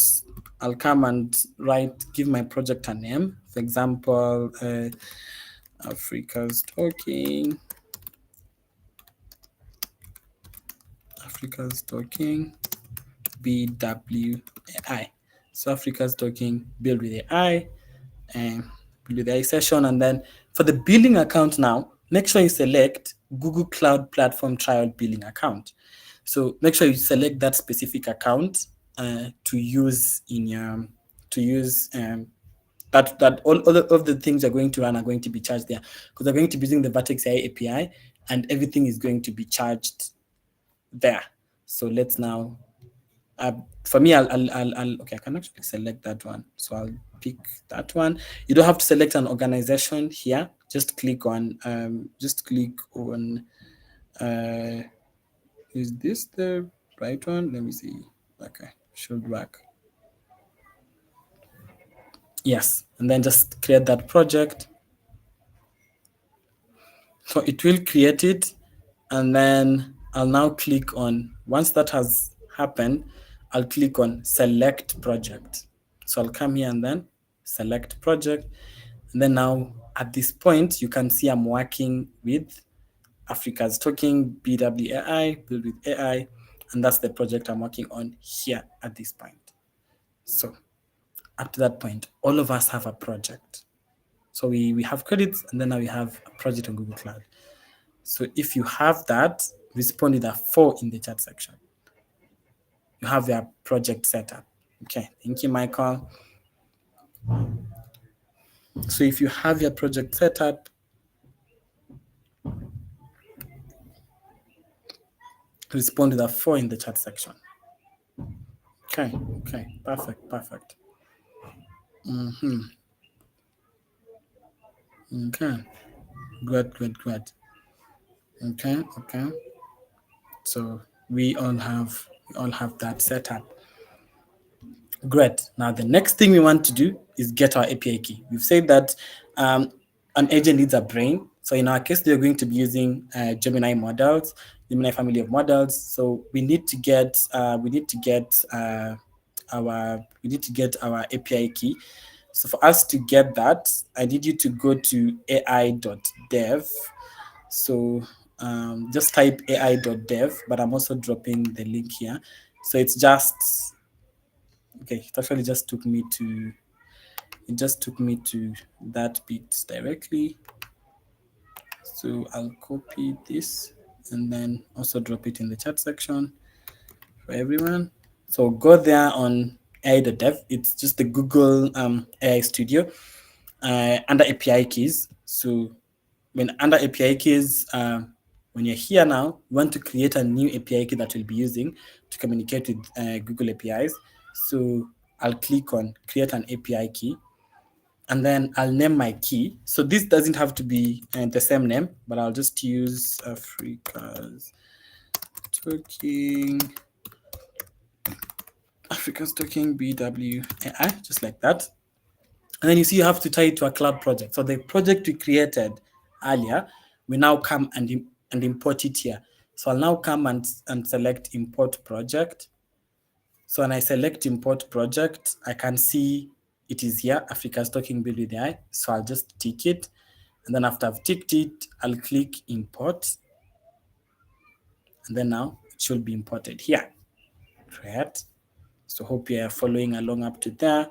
give my project a name. For example, Africa's talking BWAI. So Africa's talking build with AI and build with AI session. And then for the billing account now, make sure you select Google Cloud Platform Trial Billing Account. So make sure you select that specific account to use in your that all of the things you're going to run are going to be charged there because they're going to be using the Vertex AI API and everything is going to be charged there. So let's now, for me, okay, I can actually select that one. So I'll pick that one. You don't have to select an organization here. Just click on, is this the right one? Let me see. Okay, should work. Yes, and then just create that project. So it will create it, and then I'll now click on, once that has happened, I'll click on select project. So I'll come here and then select project. And then now at this point, you can see I'm working with Africa's Talking, BWAI, Build with AI, and that's the project I'm working on here at this point. So up to that point, all of us have a project. So we have credits, and then now we have a project on Google Cloud. So if you have that, respond with a 4 in the chat section. You have your project set up. Okay, thank you, Michael. So if you have your project set up, respond with a 4 in the chat section. Okay, perfect. Okay, great. Okay. So we all have that set up. Great. Now the next thing we want to do is get our API key. We've said that an agent needs a brain. So in our case, they're going to be using Gemini models, Gemini family of models. So we need to get our API key. So for us to get that, I need you to go to ai.dev So just type ai.dev, but I'm also dropping the link here. So it's just okay. It actually just took me to that bit directly. So I'll copy this and then also drop it in the chat section for everyone. So go there on AI.dev. It's just the Google AI Studio under API keys. So when under API keys, when you're here now, you want to create a new API key that we'll be using to communicate with Google APIs. So I'll click on create an API key, and then I'll name my key. So this doesn't have to be the same name, but I'll just use talking Africa's talking BWAI, just like that. And then you see you have to tie it to a cloud project. So the project we created earlier, we now come and import it here. So I'll now come and select import project. So when I select import project, I can see it is here, Africa's talking build with AI. So I'll just tick it. And then after I've ticked it, I'll click import. And then now it should be imported here. Right. So hope you are following along up to there.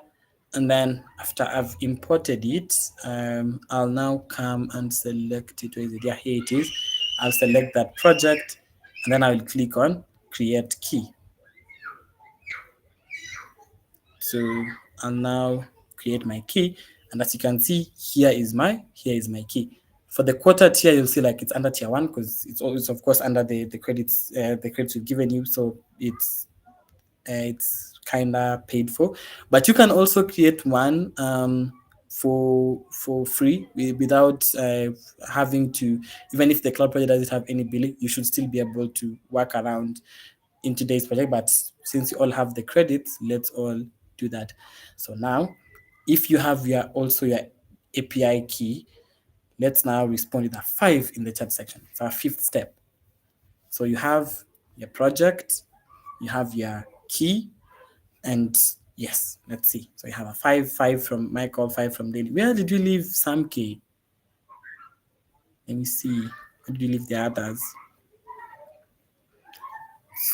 And then after I've imported it, I'll now come and select it. Where is it? Yeah, here it is. I'll select that project and then I will click on create key. So I'll now create my key. And as you can see, here is my key. For the quarter tier, you'll see like it's under tier one because it's always, of course, under the credits we've given you. So it's kind of paid for, but you can also create one for free without having to. Even if the cloud project doesn't have any billing, you should still be able to work around in today's project. But since you all have the credits, let's all do that. So now, if you have your API key, let's now respond with a 5 in the chat section. It's our fifth step. So you have your project, you have your key, and yes, let's see. So we have a 5 from Michael, 5 from Daily. Where did you leave Samke? Let me see. Where did you leave the others?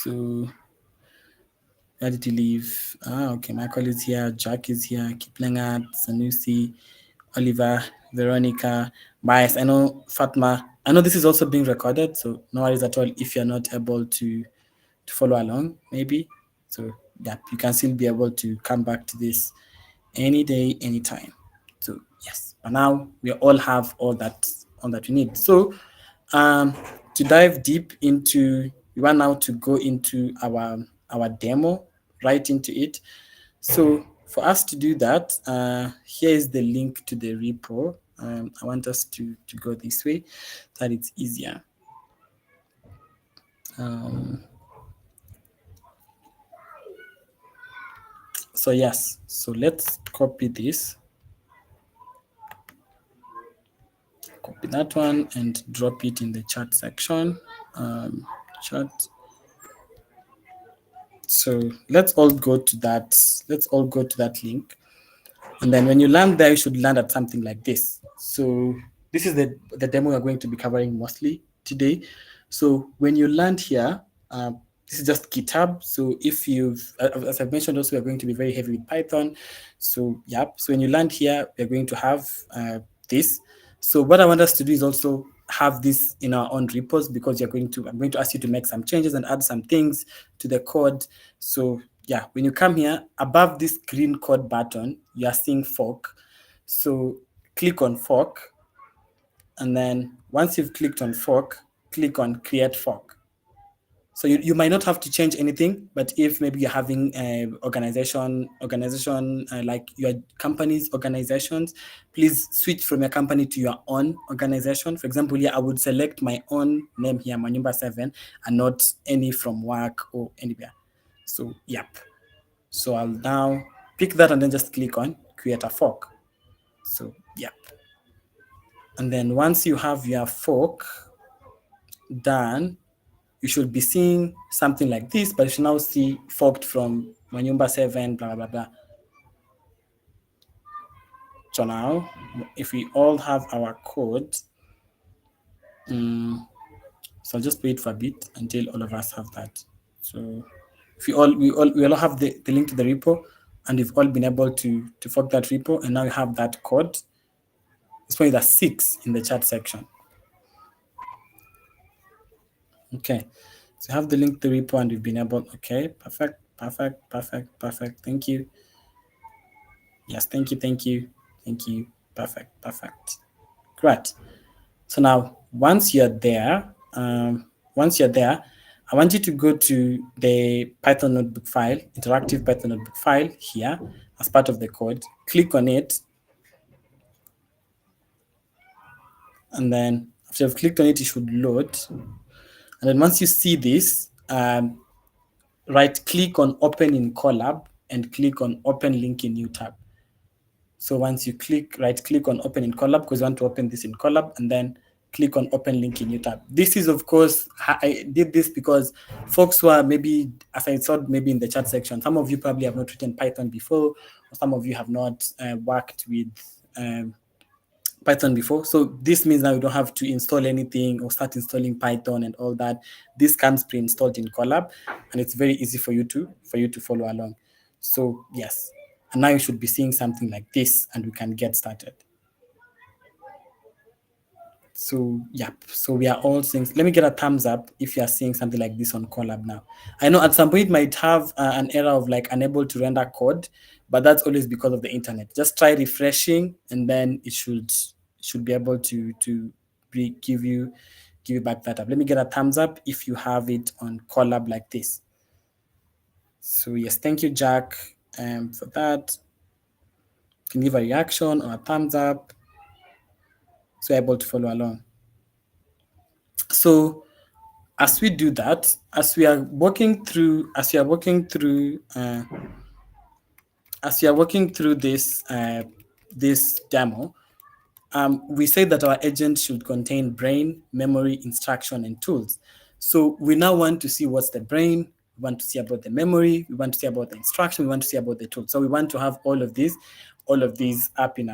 So where did you leave? Okay. Michael is here. Jack is here. Kiplengat, Sanusi, Oliver, Veronica, Bias. I know Fatma. I know this is also being recorded, so no worries at all if you're not able to follow along, maybe. So yeah, you can still be able to come back to this any day, anytime. So yes, but now we all have all that we need. So to dive deep into, we want now to go into our demo, right into it. So for us to do that, here is the link to the repo. I want us to go this way so that it's easier. So yes, so let's copy this. Copy that one and drop it in the chat section. Chat. So let's all go to that. Let's all go to that link. And then when you land there, you should land at something like this. So this is the demo we're going to be covering mostly today. So when you land here, this is just GitHub. So if you've, as I've mentioned, also we're going to be very heavy with Python. So yep. So when you land here, we're going to have this. So what I want us to do is also have this in our own repos because I'm going to ask you to make some changes and add some things to the code. So yeah, when you come here, above this green code button, you are seeing fork. So click on fork. And then once you've clicked on fork, click on create fork. So you might not have to change anything, but if maybe you're having organization like your company's organizations, please switch from your company to your own organization. For example, here I would select my own name here, Manyumba 7, and not any from work or anywhere. So yep. So I'll now pick that and then just click on create a fork. So yep. And then once you have your fork done, you should be seeing something like this, but you should now see forked from Manyumba 7, blah, blah, blah. So now, if we all have our code, Mm, so I'll just wait for a bit until all of us have that. So if we all have the link to the repo, and we've all been able to fork that repo, and now we have that code. It's probably the 6 in the chat section. Okay. So I have the link to the repo, and we've been able. Okay, perfect, perfect, perfect, perfect. Thank you. Yes, thank you, thank you, thank you. Perfect, perfect. Great. So now, once you're there, I want you to go to the Python notebook file, interactive Python notebook file here as part of the code. Click on it, and then after you've clicked on it, it should load. And then once you see this, right click on Open in Colab and click on Open Link in New Tab. So once you right click on Open in Colab, because you want to open this in Colab, and then click on Open Link in New Tab. This is, of course, I did this because folks who are maybe, as I saw maybe in the chat section, some of you probably have not written Python before, or some of you have not worked with Python before. So this means now you don't have to install anything or start installing Python and all that. This comes pre-installed in Colab, and it's very easy for you to follow along. So yes, and now you should be seeing something like this, and we can get started. So yep, so we are all seeing. Let me get a thumbs up if you are seeing something like this on Colab now. I know at some point it might have an error of like unable to render code, but that's always because of the internet. Just try refreshing, and then it should be able to give you back that up. Let me get a thumbs up if you have it on Colab like this. So yes, thank you, Jack, for that. You can give a reaction or a thumbs up so you're able to follow along. So as we do that, as we are working through, this demo, we say that our agent should contain brain, memory, instruction, and tools. So we now want to see what's the brain, we want to see about the memory, we want to see about the instruction, we want to see about the tools. So we want to have all of these up in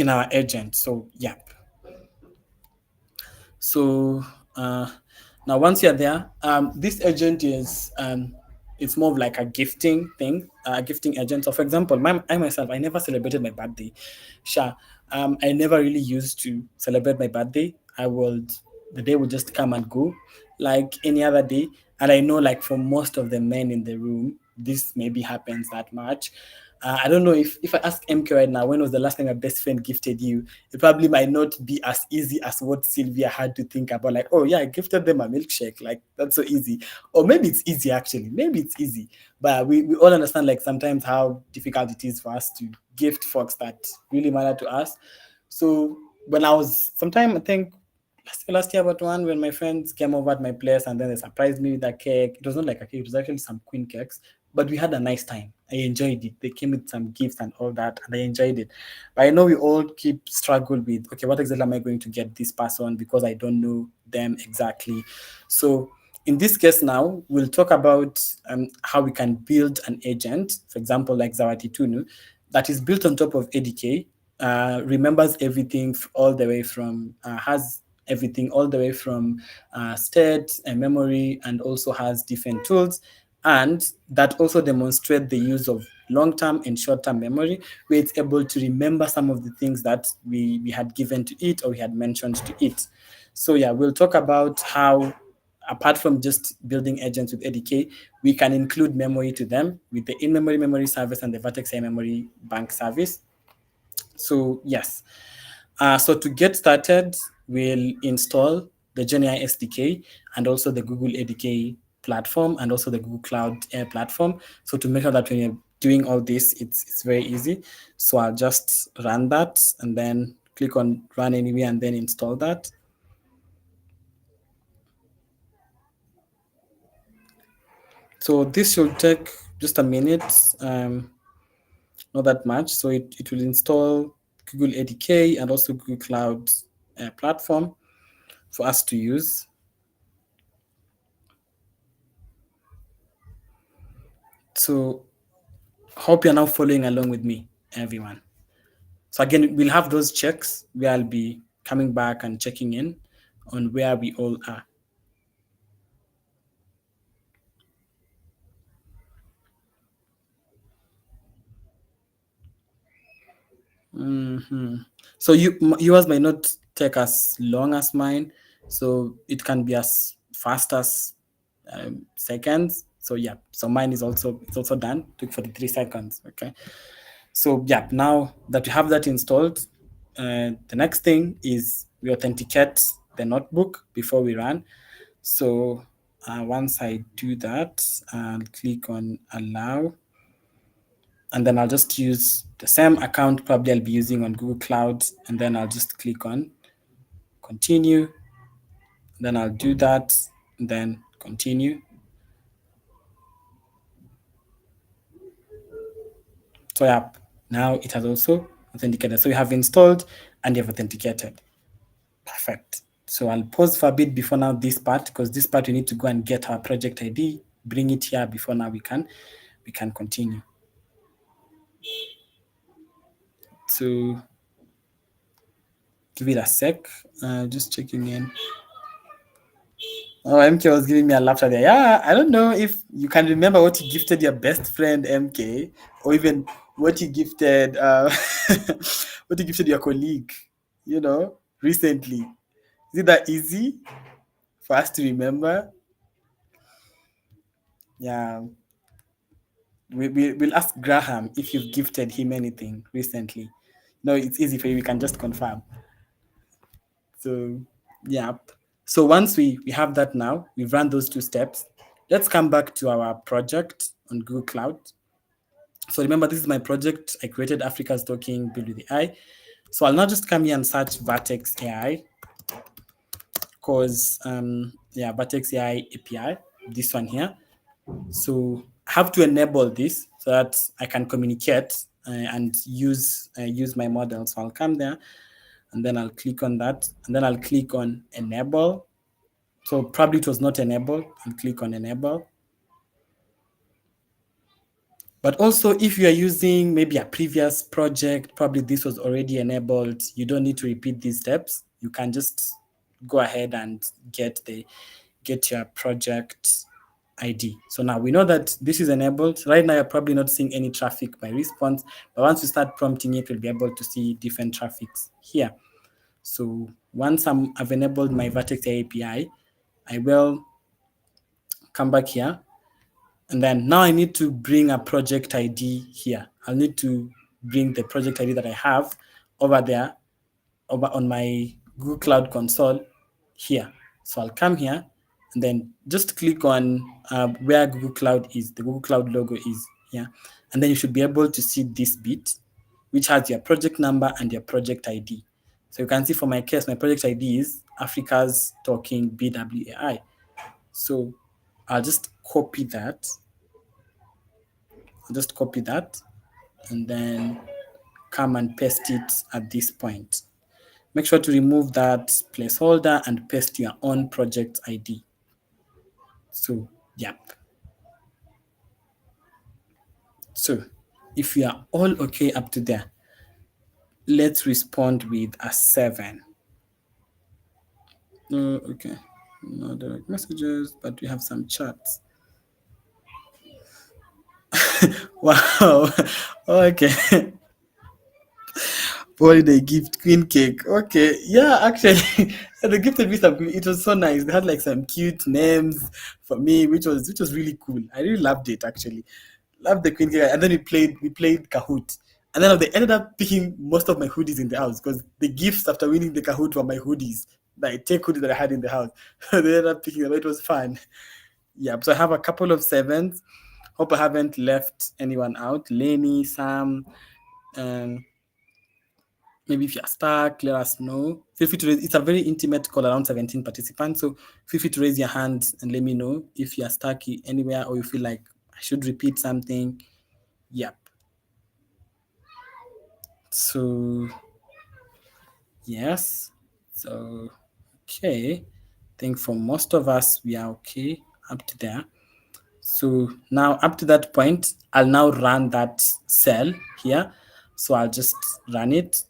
our agent. So yeah. So now once you're there, this agent is it's more of like a gifting thing, a gifting agent. So for example, I myself, I never celebrated my birthday. Sure. I never really used to celebrate my birthday. The day would just come and go like any other day. And I know like for most of the men in the room, this maybe happens that much. I don't know if I ask MK right now, when was the last time your best friend gifted you? It probably might not be as easy as what Sylvia had to think about. Like, oh yeah, I gifted them a milkshake. Like that's so easy. Or maybe it's easy actually. Maybe it's easy. But we all understand like sometimes how difficult it is for us to gift folks that really matter to us. So when I was sometime I think last year about one when my friends came over at my place and then they surprised me with a cake. It was not like a cake, it was actually some queen cakes, but we had a nice time. I enjoyed it. They came with some gifts and all that, and I enjoyed it. But I know we all keep struggle with, okay, what exactly am I going to get this person because I don't know them exactly. So in this case now, we'll talk about how we can build an agent, for example, like Zawati Tunu, that is built on top of ADK, remembers everything all the way from, has everything all the way from state and memory, and also has different tools, and that also demonstrate the use of long-term and short-term memory, where it's able to remember some of the things that we had given to it or we had mentioned to it. So yeah, we'll talk about how, apart from just building agents with ADK, we can include memory to them with the in-memory memory service and the Vertex memory bank service. So yes, so to get started, we'll install the GenAI SDK and also the Google ADK platform and also the Google Cloud Air platform. So to make sure that when you're doing all this, it's very easy. So I'll just run that and then click on run anyway and then install that. So this should take just a minute, not that much. So it will install Google ADK and also Google Cloud platform for us to use. So hope you're now following along with me, everyone. So again, we'll have those checks where I'll be coming back and checking in on where we all are. So yours might not take as long as mine, so it can be as fast as seconds. So yeah, so mine is also, it's also done. Took 43 seconds. Okay. So yeah, now that we have that installed, the next thing is we authenticate the notebook before we run. So once I do that, I'll click on allow, and then I'll just use the same account probably I'll be using on Google Cloud, and then I'll just click on continue. Then I'll do that, and then continue. So yeah, now it has also authenticated. So you have installed and you have authenticated. Perfect. So I'll pause for a bit before now this part, because this part we need to go and get our project ID, bring it here before now we can continue. So give it a sec. Just checking in. Oh, MK was giving me a laughter there. Yeah, I don't know if you can remember what you gifted your best friend MK, or even what you gifted what you gifted your colleague, recently. Is it that easy for us to remember? Yeah. We'll ask Graham if you've gifted him anything recently. No, it's easy for you. We can just confirm. So, yeah. So once we have that now, we've run those two steps. Let's come back to our project on Google Cloud. So remember, this is my project. I created Africa's Talking Build with AI. So I'll now just come here and search Vertex AI, because Vertex AI API, this one here. So I have to enable this so that I can communicate and use my model. So I'll come there, and then I'll click on that, and then I'll click on enable. So probably it was not enabled. I'll click on enable. But also, if you are using maybe a previous project, probably this was already enabled. You don't need to repeat these steps. You can just go ahead and get your project ID. So now we know that this is enabled. Right now, you're probably not seeing any traffic by response, but once you start prompting it, we'll be able to see different traffics here. So once I've enabled my Vertex API, I will come back here. And then now I need to bring a project ID here. I'll need to bring the project ID that I have over there, over on my Google Cloud console here. So I'll come here and then just click on where Google Cloud is. The Google Cloud logo is here. And then you should be able to see this bit, which has your project number and your project ID. So you can see for my case, my project ID is Africa's Talking BWAI. So I'll just copy that. And then come and paste it at this point. Make sure to remove that placeholder and paste your own project ID. So, yep. So, if you are all okay up to there, let's respond with a 7. Okay. No direct messages, but we have some chats. Wow. Okay. Holiday gift, queen cake. Okay, yeah, actually, they gifted me some. It was so nice. They had like some cute names for me, which was really cool. I really loved it. Actually, loved the queen cake. And then we played Kahoot, and then they ended up picking most of my hoodies in the house, because the gifts after winning the Kahoot were my hoodies, like take hoodie that I had in the house. They ended up picking them. It was fun. Yeah, so I have a couple of 7s. Hope I haven't left anyone out. Lenny, Sam, um, maybe if you're stuck, let us know. Feel free to raise. It's a very intimate call, around 17 participants. So feel free to raise your hand and let me know if you're stuck anywhere, or you feel like I should repeat something. Yep. So yes. So okay. I think for most of us we are okay up to there. So now up to that point, I'll now run that cell here. So I'll just run it.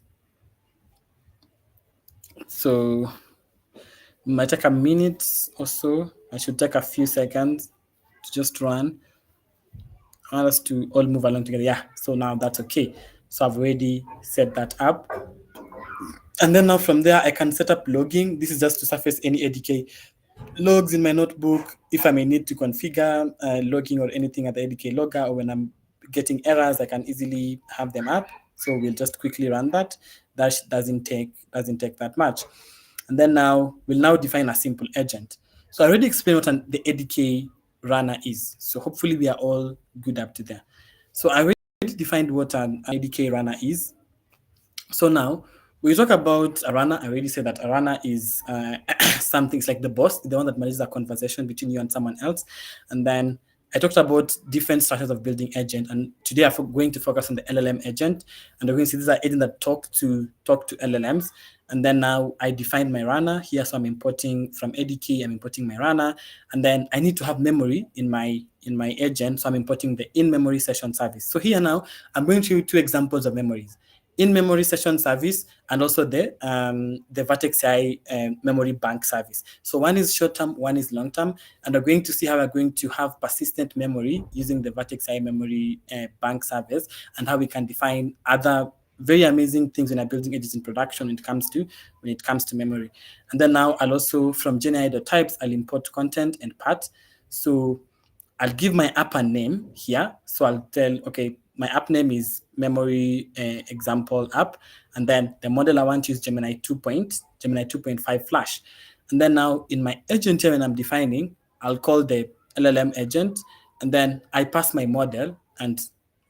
So it might take a minute or so. I should take a few seconds to just run. I want us to all move along together. Yeah, so now that's okay. So I've already set that up. And then now from there, I can set up logging. This is just to surface any ADK logs in my notebook if I may need to configure logging or anything at the ADK logger, or when I'm getting errors, I can easily have them up. So we'll just quickly run that. That doesn't take that much. And then now we'll now define a simple agent. So I already explained what the ADK runner is. So hopefully we are all good up to there. So I already defined what an ADK runner is. So now, we talk about a runner. I already said that a runner is something, it's like the boss, the one that manages a conversation between you and someone else. And then I talked about different structures of building agent. And today I'm going to focus on the LLM agent. And we're going to see these are agents that talk to LLMs. And then now I define my runner here. So I'm importing from ADK, I'm importing my runner. And then I need to have memory in my agent. So I'm importing the in-memory session service. So here now, I'm going to show you two examples of memories: in-memory session service and also the Vertex AI memory bank service. So one is short-term, one is long-term, and we're going to see how we're going to have persistent memory using the Vertex AI memory bank service, and how we can define other very amazing things when I'm building agents in production when it comes to memory. And then now I'll also, from GenAI.types, I'll import content and part. So I'll give my app a name here. So I'll tell, okay, my app name is memory example app. And then the model I want to use Gemini 2.5 Flash. And then now in my agent here, when I'm defining, I'll call the LLM agent. And then I pass my model, and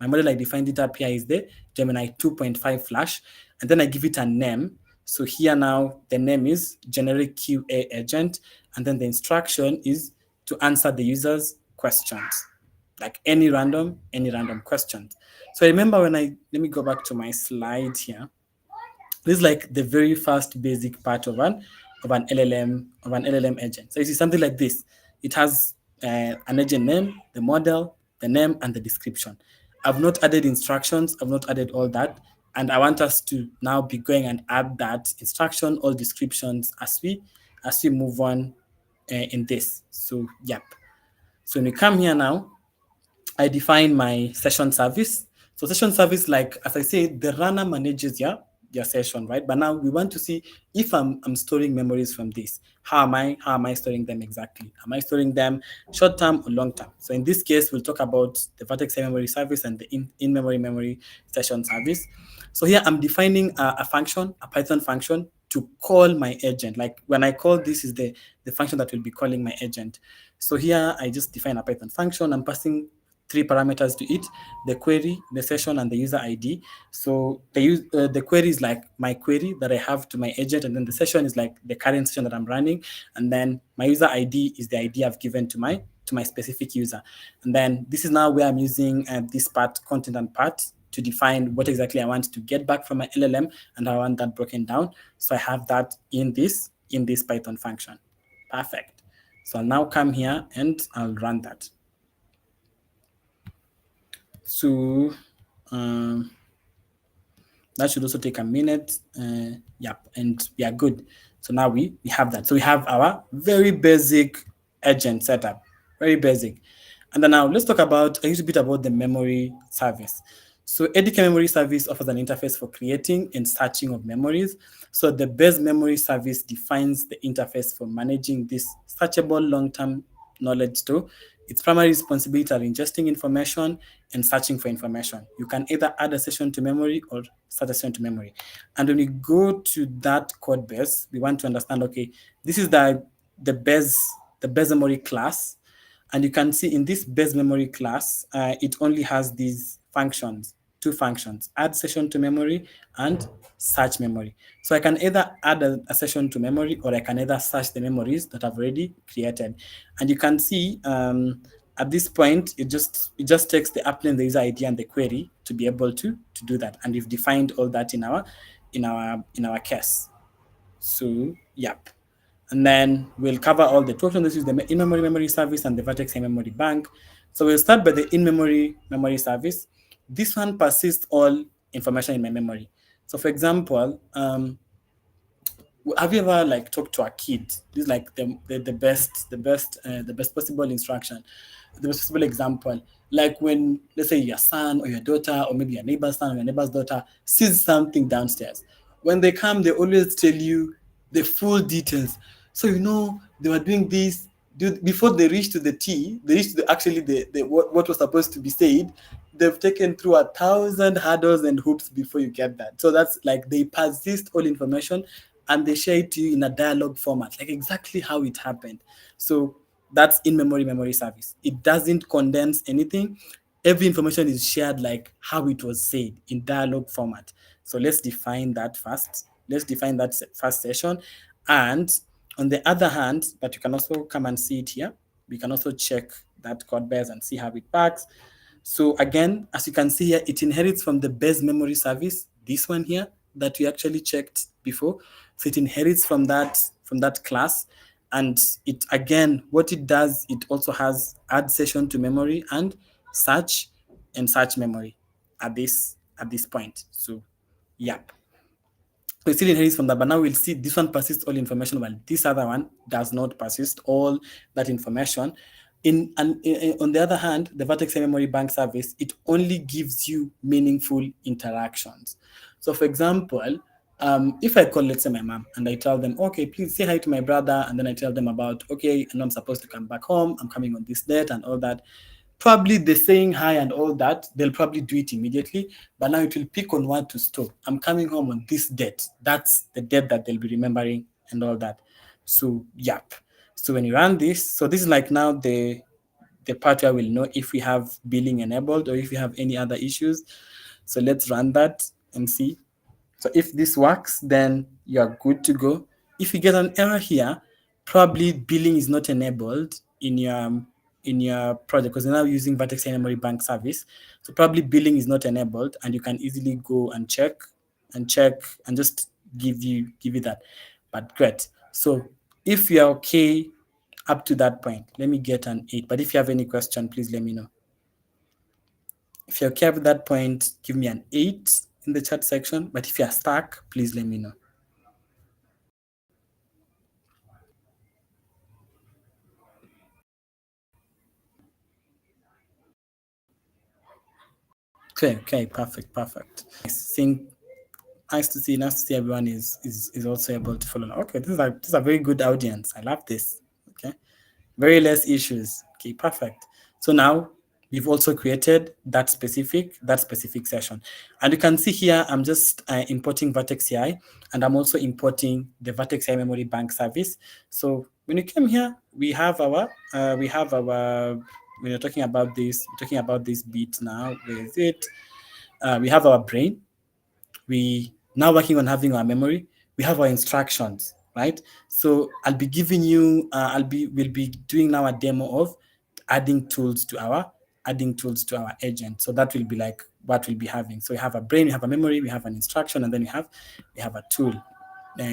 my model I defined it up here is the Gemini 2.5 Flash. And then I give it a name. So here now the name is generic QA agent. And then the instruction is to answer the user's questions, like any random questions. So I remember let me go back to my slide here. This is like the very first basic part of an LLM agent. So you see something like this. It has an agent name, the model, the name, and the description. I've not added instructions. I've not added all that. And I want us to now be going and add that instruction or descriptions as we move on in this. So, yep. So when we come here now, I define my session service. So session service, like as I say, the runner manages your session, right? But now we want to see if I'm storing memories from this. How am I storing them exactly? Am I storing them short term or long term? So in this case, we'll talk about the Vertex memory service and the in-memory session service. So here I'm defining a function, a Python function to call my agent. Like when I call, this is the function that will be calling my agent. So here I just define a Python function. I'm passing three parameters to it: the query, the session, and the user ID. So the query is like my query that I have to my agent, and then the session is like the current session that I'm running, and then my user ID is the ID I've given to my specific user. And then this is now where I'm using this part, content and part, to define what exactly I want to get back from my LLM, and I want that broken down. So I have that in this Python function. Perfect. So I'll now come here and I'll run that. So that should also take a minute. Yep, and we are good. So now we have that. So we have our very basic agent setup, very basic. And then now let's talk about a little bit about the memory service. So ADK memory service offers an interface for creating and searching of memories. So the base memory service defines the interface for managing this searchable long-term knowledge store. Its primary responsibility are ingesting information and searching for information. You can either add a session to memory or start a session to memory. And when we go to that code base, we want to understand, okay, this is the base memory class. And you can see in this base memory class, it only has these functions, two functions: add session to memory and search memory. So I can either add a session to memory, or I can either search the memories that I've already created. And you can see at this point, it just takes the app name, the user ID, and the query to be able to do that. And we've defined all that in our case. So, yep. And then we'll cover all the two options. This is the in-memory memory service and the Vertex memory bank. So we'll start by the in-memory memory service. This one persists all information in my memory. So for example, have you ever like talked to a kid? This is like the best possible instruction, the best possible example. Like when, let's say, your son or your daughter, or maybe your neighbor's son or your neighbor's daughter sees something downstairs. When they come, they always tell you the full details. So they were doing this. Before they reach to the T, they reach to actually what was supposed to be said. They've taken through 1,000 hurdles and hoops before you get that. So that's like they persist all information and they share it to you in a dialogue format, like exactly how it happened. So that's in-memory memory service. It doesn't condense anything. Every information is shared like how it was said in dialogue format. So let's define that first. Let's define that first session. And on the other hand, but you can also come and see it here. We can also check that code base and see how it works. So again, as you can see here, it inherits from the base memory service, this one here that we actually checked before. So it inherits from that class. And it again, what it does, it also has add session to memory and search memory at this point. So yeah. So it still inherits from that, but now we'll see this one persists all information, while this other one does not persist all that information. On the other hand, the Vertex Memory Bank service, it only gives you meaningful interactions. So for example, if I call, let's say, my mom and I tell them, okay, please say hi to my brother, and then I tell them about, okay, I know I'm supposed to come back home, I'm coming on this date and all that. Probably the saying hi and all that, they'll probably do it immediately, but now it will pick on what to stop. I'm coming home on this date. That's the date that they'll be remembering and all that. So, yep. So when you run this, so this is like now the part where we'll know if we have billing enabled or if we have any other issues. So let's run that and see. So if this works, then you're good to go. If you get an error here, probably billing is not enabled in your project because you're now using Vertex Memory Bank service. So probably billing is not enabled, and you can easily go and check and just give you that. But great. So if you're okay up to that point, let me get an 8. But if you have any question, please let me know. If you're okay with that point, give me an 8 in the chat section. But if you're stuck, please let me know. Okay, perfect. Nice to see everyone is also able to follow. Okay, this is a very good audience. I love this. Okay, very less issues. Okay, perfect. So now we've also created that specific session, and you can see here I'm just importing Vertex AI, and I'm also importing the Vertex AI Memory Bank service. So when you came here, we have our when you're talking about this bit now, where is it? We have our brain. We now working on having our memory. We have our instructions, right? So we'll be doing now a demo of adding tools to our agent. So that will be like what we'll be having. So we have a brain, we have a memory, we have an instruction, and then we have a tool.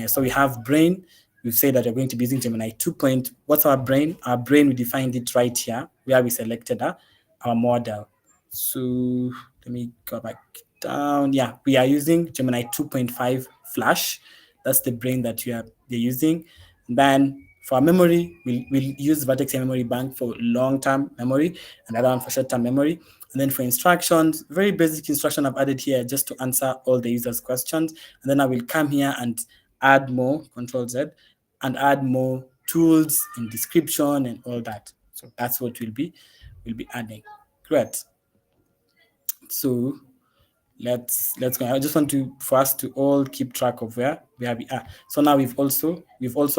So we have brain. We've said that we're going to be using Gemini 2 point. What's our brain? Our brain, we defined it right here where we selected our model. So let me go back down. Yeah, we are using Gemini 2.5 Flash. That's the brain that they're using. And then for our memory, we'll use Vertex Memory Bank for long-term memory, and other one for short-term memory. And then for instructions, very basic instruction I've added here just to answer all the users' questions. And then I will come here and add more, Control Z, and add more tools and description and all that. So that's what we'll be adding. Great. So let's go. I just want to for us to all keep track of where we are. So now we've also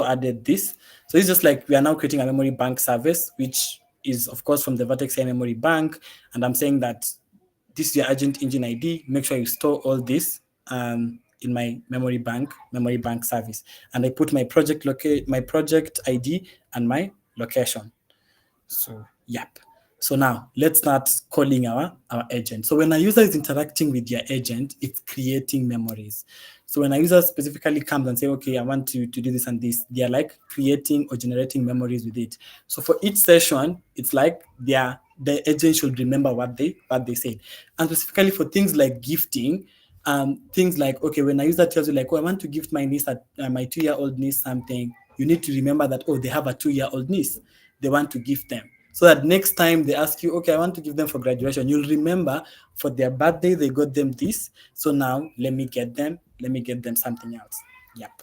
added this. So it's just like we are now creating a memory bank service, which is of course from the Vertex AI Memory Bank. And I'm saying that this is your agent engine ID. Make sure you store all this in my memory bank service. And I put my project ID and my location. So, yep. So now let's start calling our agent. So when a user is interacting with your agent, it's creating memories. So when a user specifically comes and say, okay, I want to do this and this, they are like creating or generating memories with it. So for each session, it's like the agent should remember what they said. And specifically for things like gifting, things like, okay, when a user tells you like, oh, I want to gift my niece, my 2-year-old niece something, you need to remember that, oh, they have a 2-year-old niece, they want to gift them. So that next time they ask you, okay, I want to give them for graduation, you'll remember for their birthday, they got them this. So now let me get them something else. Yep.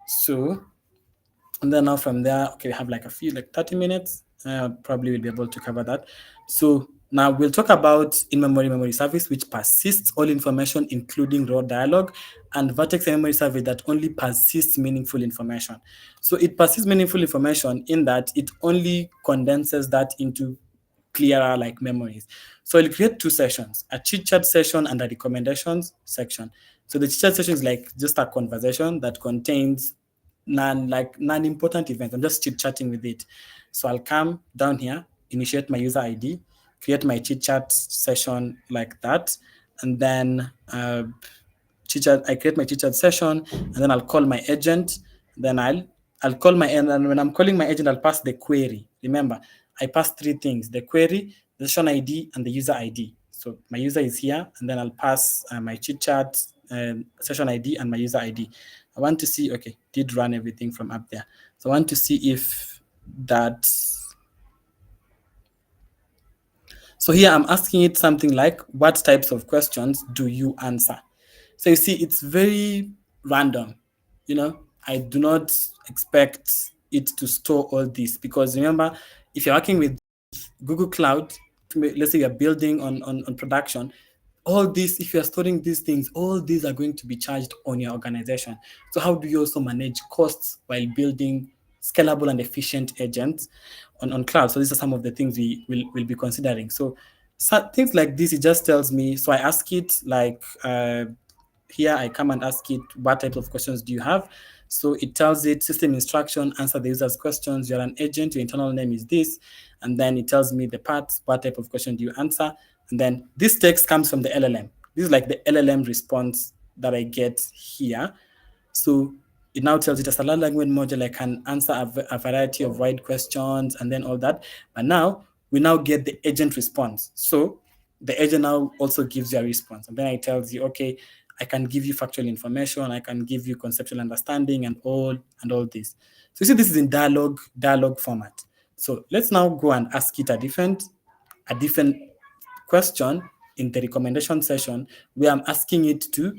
So, and then now from there, okay, we have like a few, like 30 minutes. Probably will be able to cover that. So now we'll talk about in-memory memory service, which persists all information, including raw dialogue, and vertex memory service that only persists meaningful information. So it persists meaningful information in that it only condenses that into clearer like memories. So I'll create two sessions, a chit chat session and a recommendations section. So the chit chat session is like just a conversation that contains non-important events. I'm just chit chatting with it. So I'll come down here, initiate my user ID, create my chit chat session like that, and then I create my chit chat session, and then I'll call my agent. Then I'll call my, and when I'm calling my agent, I'll pass the query. Remember, I pass three things: the query, the session ID, and the user ID. So my user is here, and then I'll pass my chit chat session ID and my user ID. I want to see, okay, did run everything from up there. So I want to see if that. So here I'm asking it something like, what types of questions do you answer? So you see, it's very random. I do not expect it to store all this, because remember, if you're working with Google Cloud, let's say you're building on production, all this, if you're storing these things, all these are going to be charged on your organization. So how do you also manage costs while building scalable and efficient agents on cloud? So these are some of the things we will be considering. So things like this, it just tells me, so I ask it like, here I come and ask it, what type of questions do you have? So it tells it system instruction, answer the user's questions. You're an agent, your internal name is this. And then it tells me the parts, what type of question do you answer? And then this text comes from the LLM. This is like the LLM response that I get here. So it now tells it as a large language module, I can answer a variety of wide questions and then all that. But now we now get the agent response. So the agent now also gives you a response. And then it tells you, okay, I can give you factual information, I can give you conceptual understanding and all this. So you see, this is in dialogue format. So let's now go and ask it a different question in the recommendation session, where I'm asking it to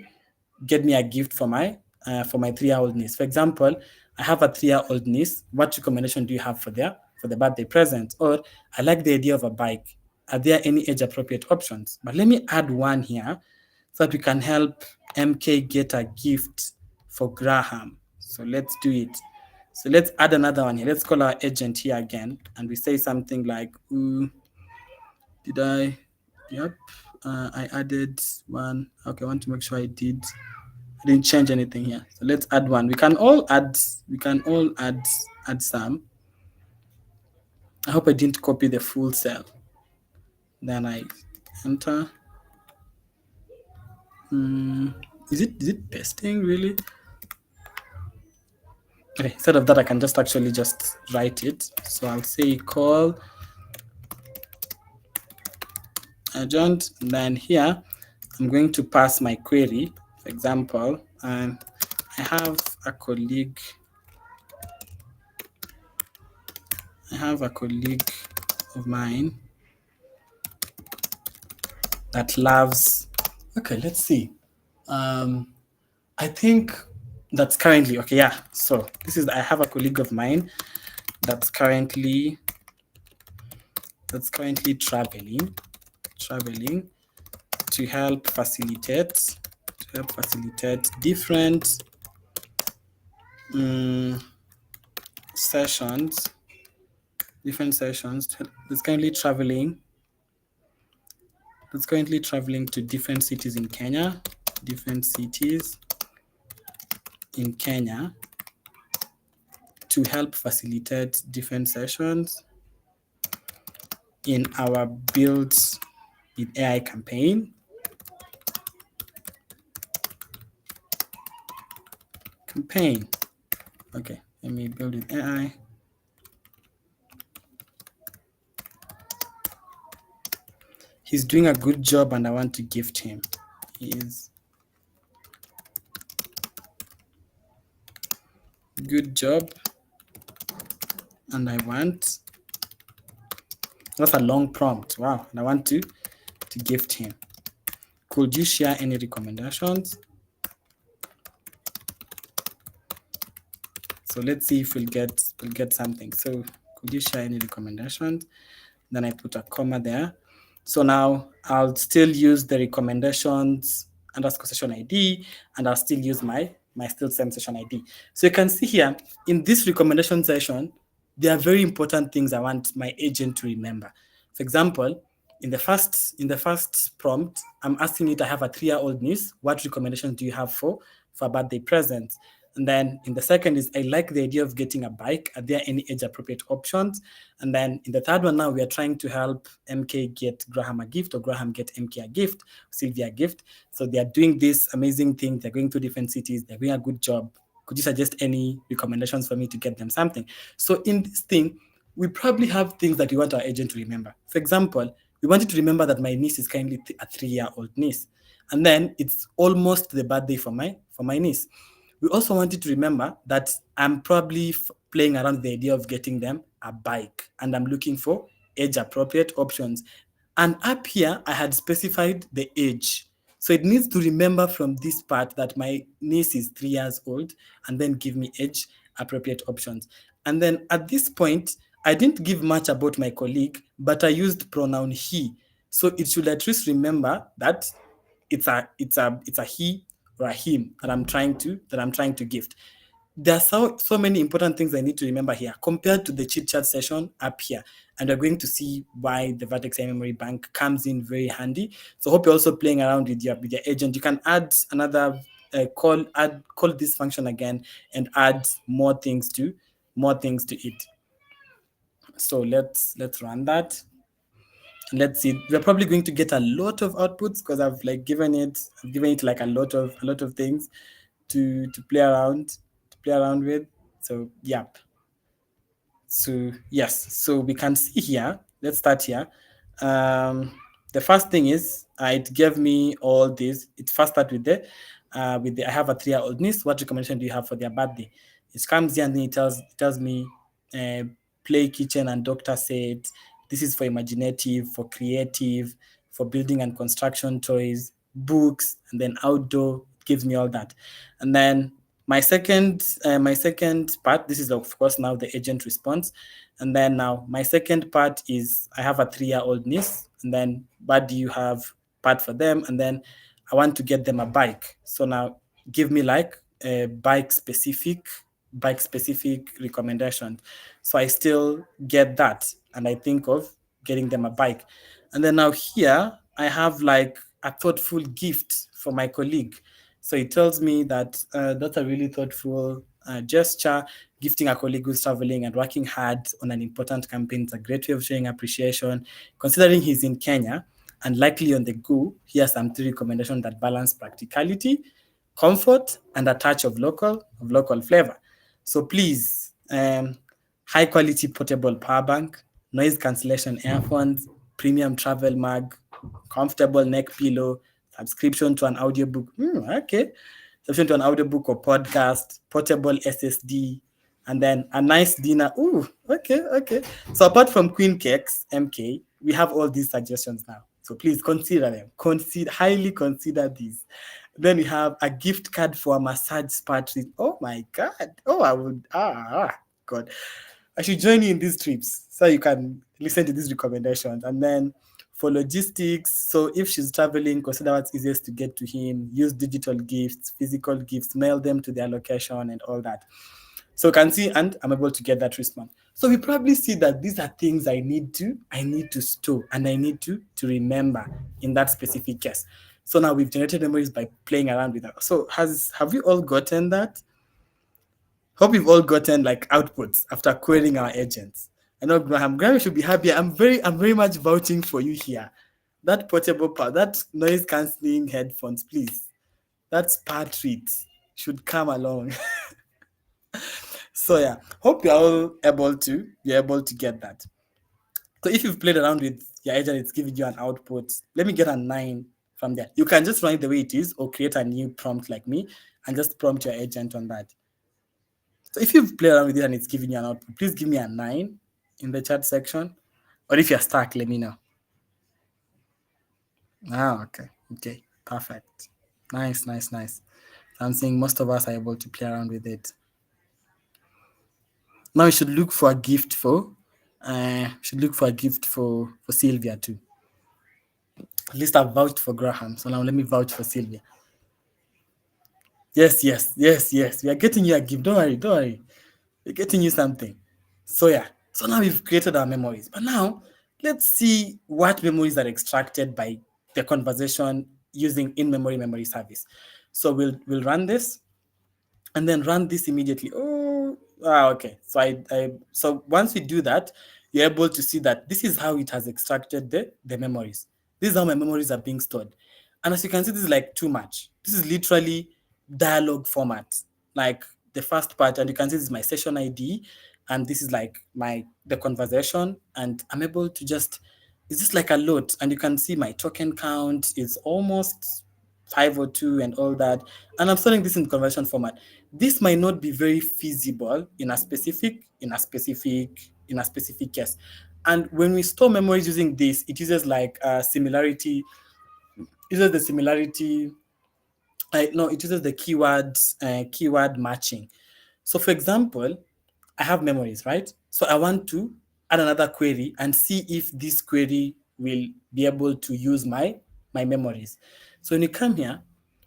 get me a gift for my 3-year-old niece. For example, I have a 3-year-old niece. What recommendation do you have for the birthday present? Or I like the idea of a bike. Are there any age appropriate options? But let me add one here so that we can help MK get a gift for Graham. So let's do it. So let's add another one here. Let's call our agent here again, and we say something like, ooh, did I? Yep. I added one. Okay, I want to make sure I didn't change anything here. So let's add one. We can all add some. I hope I didn't copy the full cell. Then I enter. Is it pasting really? Okay, instead of that, I can just actually just write it. So I'll say call agent. And then here, I'm going to pass my query. For example, I have a colleague. Of mine that loves. Okay, let's see. I think that's currently okay. Yeah. So I have a colleague of mine that's currently traveling to help facilitate different sessions. That's currently traveling to different cities in Kenya. To help facilitate different sessions in our Build with AI campaign. Okay, let me build with AI. He's doing a good job and I want to gift him. He is good job, and I want, that's a long prompt. Wow. And I want to gift him. Could you share any recommendations? So let's see if we'll get something. So could you share any recommendations? Then I put a comma there. So now I'll still use the recommendations underscore session ID, and I'll still use my still same session ID. So you can see here in this recommendation session, there are very important things I want my agent to remember. For example, in the first prompt, I'm asking it, I have a 3-year-old niece. What recommendations do you have for birthday presents? And then in the second is, I like the idea of getting a bike. Are there any age appropriate options? And then in the third one, now we are trying to help MK get Graham a gift, or Graham get MK a gift, Sylvia a gift. So they are doing this amazing thing. They're going to different cities. They're doing a good job. Could you suggest any recommendations for me to get them something? So in this thing, we probably have things that we want our agent to remember. For example, we wanted to remember that my niece is currently a 3-year-old niece. And then it's almost the birthday for my niece. We also wanted to remember that I'm probably playing around with the idea of getting them a bike, and I'm looking for age appropriate options. And up here, I had specified the age. So it needs to remember from this part that my niece is 3 years old, and then give me age appropriate options. And then at this point, I didn't give much about my colleague, but I used pronoun he. So it should at least remember that it's a he or a him that I'm trying to gift. There are so many important things I need to remember here compared to the chit chat session up here. And we're going to see why the Vertex AI Memory Bank comes in very handy. So hope you're also playing around with your agent. You can add another call this function again and add more things to it. So let's run that. Let's see. We're probably going to get a lot of outputs because I've given it like a lot of things to play around with. So yeah. So yes, so we can see here. Let's start here. Um, the first thing is, it gave me all this. It first start with the I have a 3-year-old niece. What recommendation do you have for their birthday? It comes here and then it tells me, uh, play kitchen and doctor said. This is for imaginative, for creative, for building and construction toys, books, and then outdoor. It gives me all that, and then my second part, this is of course now the agent response. And then now my second part is, I have a 3-year-old niece, and then what do you have part for them? And then I want to get them a bike. So now give me like a bike specific recommendation. So I still get that, and I think of getting them a bike. And then now here I have like a thoughtful gift for my colleague. So it tells me that that's a really thoughtful gesture. Gifting a colleague who's traveling and working hard on an important campaign is a great way of showing appreciation. Considering he's in Kenya and likely on the go, here are some 3 recommendations that balance practicality, comfort, and a touch of local flavor. So please, high quality portable power bank, noise cancellation earphones, premium travel mug, comfortable neck pillow, subscription to an audiobook. Okay. Subscription to an audiobook or podcast, portable SSD, and then a nice dinner. Ooh, okay, okay. So apart from Queen Cakes, MK, we have all these suggestions now. So please consider them. Highly consider these. Then we have a gift card for a massage spa trip. Oh my God. Oh, I would. God. I should join you in these trips so you can listen to these recommendations. And then for logistics, so if she's traveling, consider what's easiest to get to him, use digital gifts, physical gifts, mail them to their location and all that. So you can see, and I'm able to get that response. So we probably see that these are things I need to store and I need to remember in that specific case. So now we've generated memories by playing around with that. So have you all gotten that? Hope you've all gotten like outputs after querying our agents. I know Graham should be happy. I'm very much vouching for you here. That portable part, that noise cancelling headphones, please. That spa treat should come along. So yeah, hope you're able to get that. So if you've played around with your agent, it's giving you an output. Let me get a 9 from there. You can just run it the way it is or create a new prompt like me and just prompt your agent on that. So if you've played around with it and it's giving you an output, please give me a 9 in the chat section. Or if you're stuck, let me know. Okay. Okay. Perfect. Nice, nice, nice. I'm saying most of us are able to play around with it. Now we should look for a gift for Sylvia too. At least I've vouched for Graham, so now let me vouch for Sylvia. Yes, yes, yes, yes. We are getting you a gift. Don't worry, don't worry. We're getting you something. So yeah. So now we've created our memories. But now let's see what memories are extracted by the conversation using in-memory memory service. So we'll run this and then run this immediately. Okay. So once we do that, you're able to see that this is how it has extracted the memories. This is how my memories are being stored. And as you can see, this is like too much. This is literally dialogue format. Like the first part, and you can see this is my session ID, and this is like the conversation, and I'm able to just it's just like a lot, and you can see my token count is almost 502 and all that, and I'm storing this in conversion format. This might not be very feasible in a specific case. And when we store memories using this, it uses like uses the similarity no, it uses the keyword matching. So for example, I have memories, right? So I want to add another query and see if this query will be able to use my memories. So when you come here,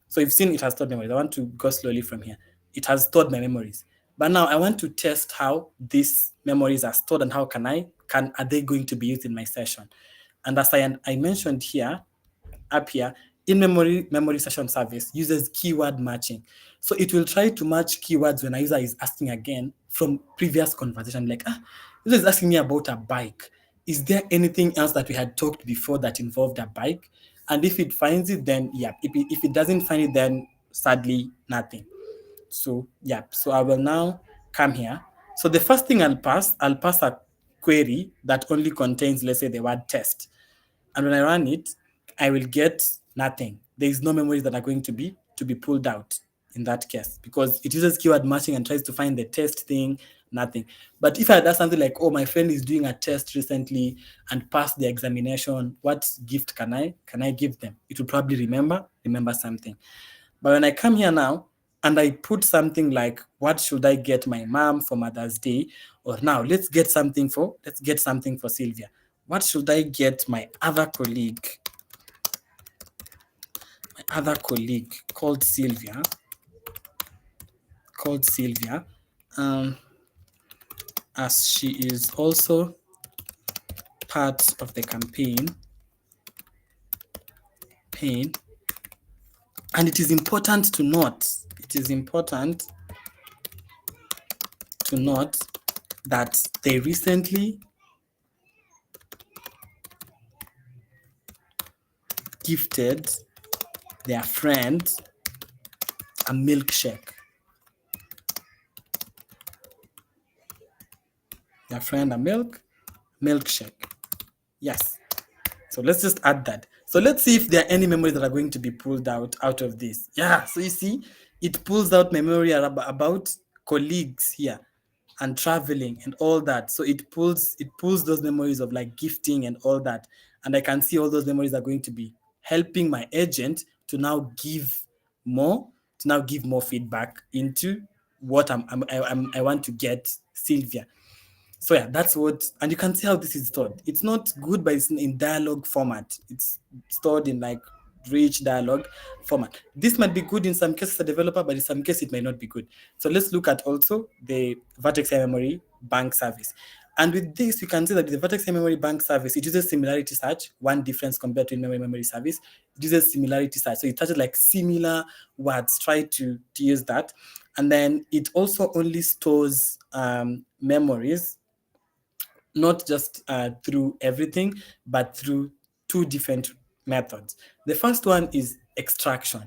so you've seen it has stored memories. I want to go slowly from here. It has stored my memories. But now I want to test how these memories are stored and how are they going to be used in my session. And as I mentioned here, up here, in-memory memory session service uses keyword matching. So it will try to match keywords when a user is asking again from previous conversation. Like, user is asking me about a bike. Is there anything else that we had talked before that involved a bike? And if it finds it, then yeah. If it doesn't find it, then sadly nothing. So yeah. So I will now come here. So the first thing I'll pass a query that only contains, let's say, the word test. And when I run it, I will get nothing. There is no memories that are going to be pulled out in that case because it uses keyword matching and tries to find the test thing, nothing. But if I had something like, oh, my friend is doing a test recently and passed the examination, what gift can I give them? It will probably remember something. But when I come here now and I put something like, what should I get my mom for Mother's Day? Or now let's get something for Sylvia. What should I get my other colleague? My other colleague called Sylvia, um, as she is also part of the campaign, and it is important to note. That they recently gifted their friend a milkshake. Their friend a milkshake. Yes. So let's just add that. So let's see if there are any memories that are going to be pulled out of this. Yeah. So you see, it pulls out memory about colleagues here and traveling and all that. So it pulls those memories of like gifting and all that. And I can see all those memories are going to be helping my agent to now give more feedback into what I want to get Sylvia. So yeah, that's what, and you can see how this is stored. It's not good, but it's in dialogue format. It's stored in like rich dialogue format. This might be good in some cases as a developer, but in some cases it might not be good. So let's look at also the Vertex AI Memory Bank service. And with this, you can see that the Vertex AI Memory Bank service, it uses similarity search. One difference compared to in-memory memory service, it uses similarity search. So it touches like similar words, try to use that. And then it also only stores memories not just through everything, but through two different methods. The first one is extraction.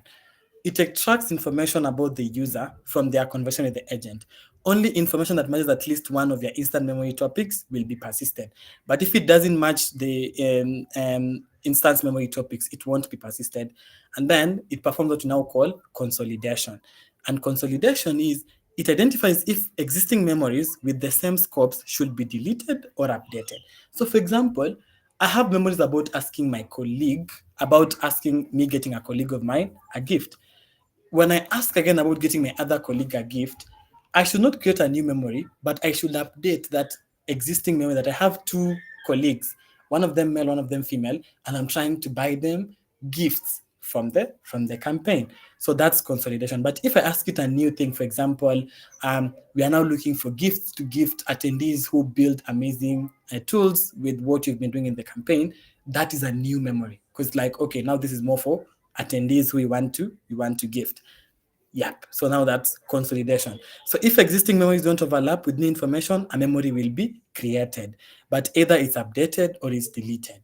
It extracts information about the user from their conversation with the agent. Only information that matches at least one of your instant memory topics will be persisted. But if it doesn't match the instance memory topics, it won't be persisted. And then it performs what we now call consolidation. And consolidation is It identifies if existing memories with the same scopes should be deleted or updated. So, for example, I have memories about asking my colleague, about asking me getting a colleague of mine a gift. When I ask again about getting my other colleague a gift, I should not create a new memory, but I should update that existing memory that I have two colleagues, one of them male, one of them female, and I'm trying to buy them gifts from the campaign. So that's consolidation. But if I ask it a new thing, for example, we are now looking for gifts to gift attendees who build amazing tools with what you've been doing in the campaign, that is a new memory because like okay, now this is more for attendees who we want to gift. Yep. So now that's consolidation. So if existing memories don't overlap with new information, a memory will be created, but either it's updated or it's deleted.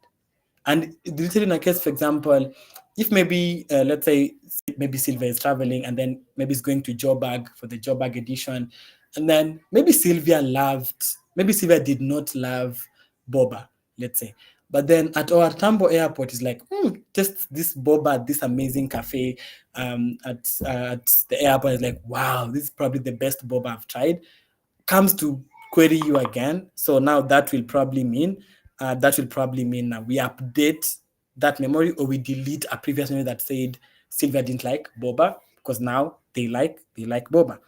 And deleted in a case, for example, if maybe let's say maybe Sylvia is traveling and then maybe it's going to Joburg for the Joburg edition, and then maybe Sylvia did not love boba, let's say. But then at our Tambo airport, it's like, just this boba at this amazing cafe at the airport. It's like, wow, this is probably the best boba I've tried. Comes to query you again. So now that will probably mean now we update that memory or we delete a previous memory that said Sylvia didn't like boba because now they like boba.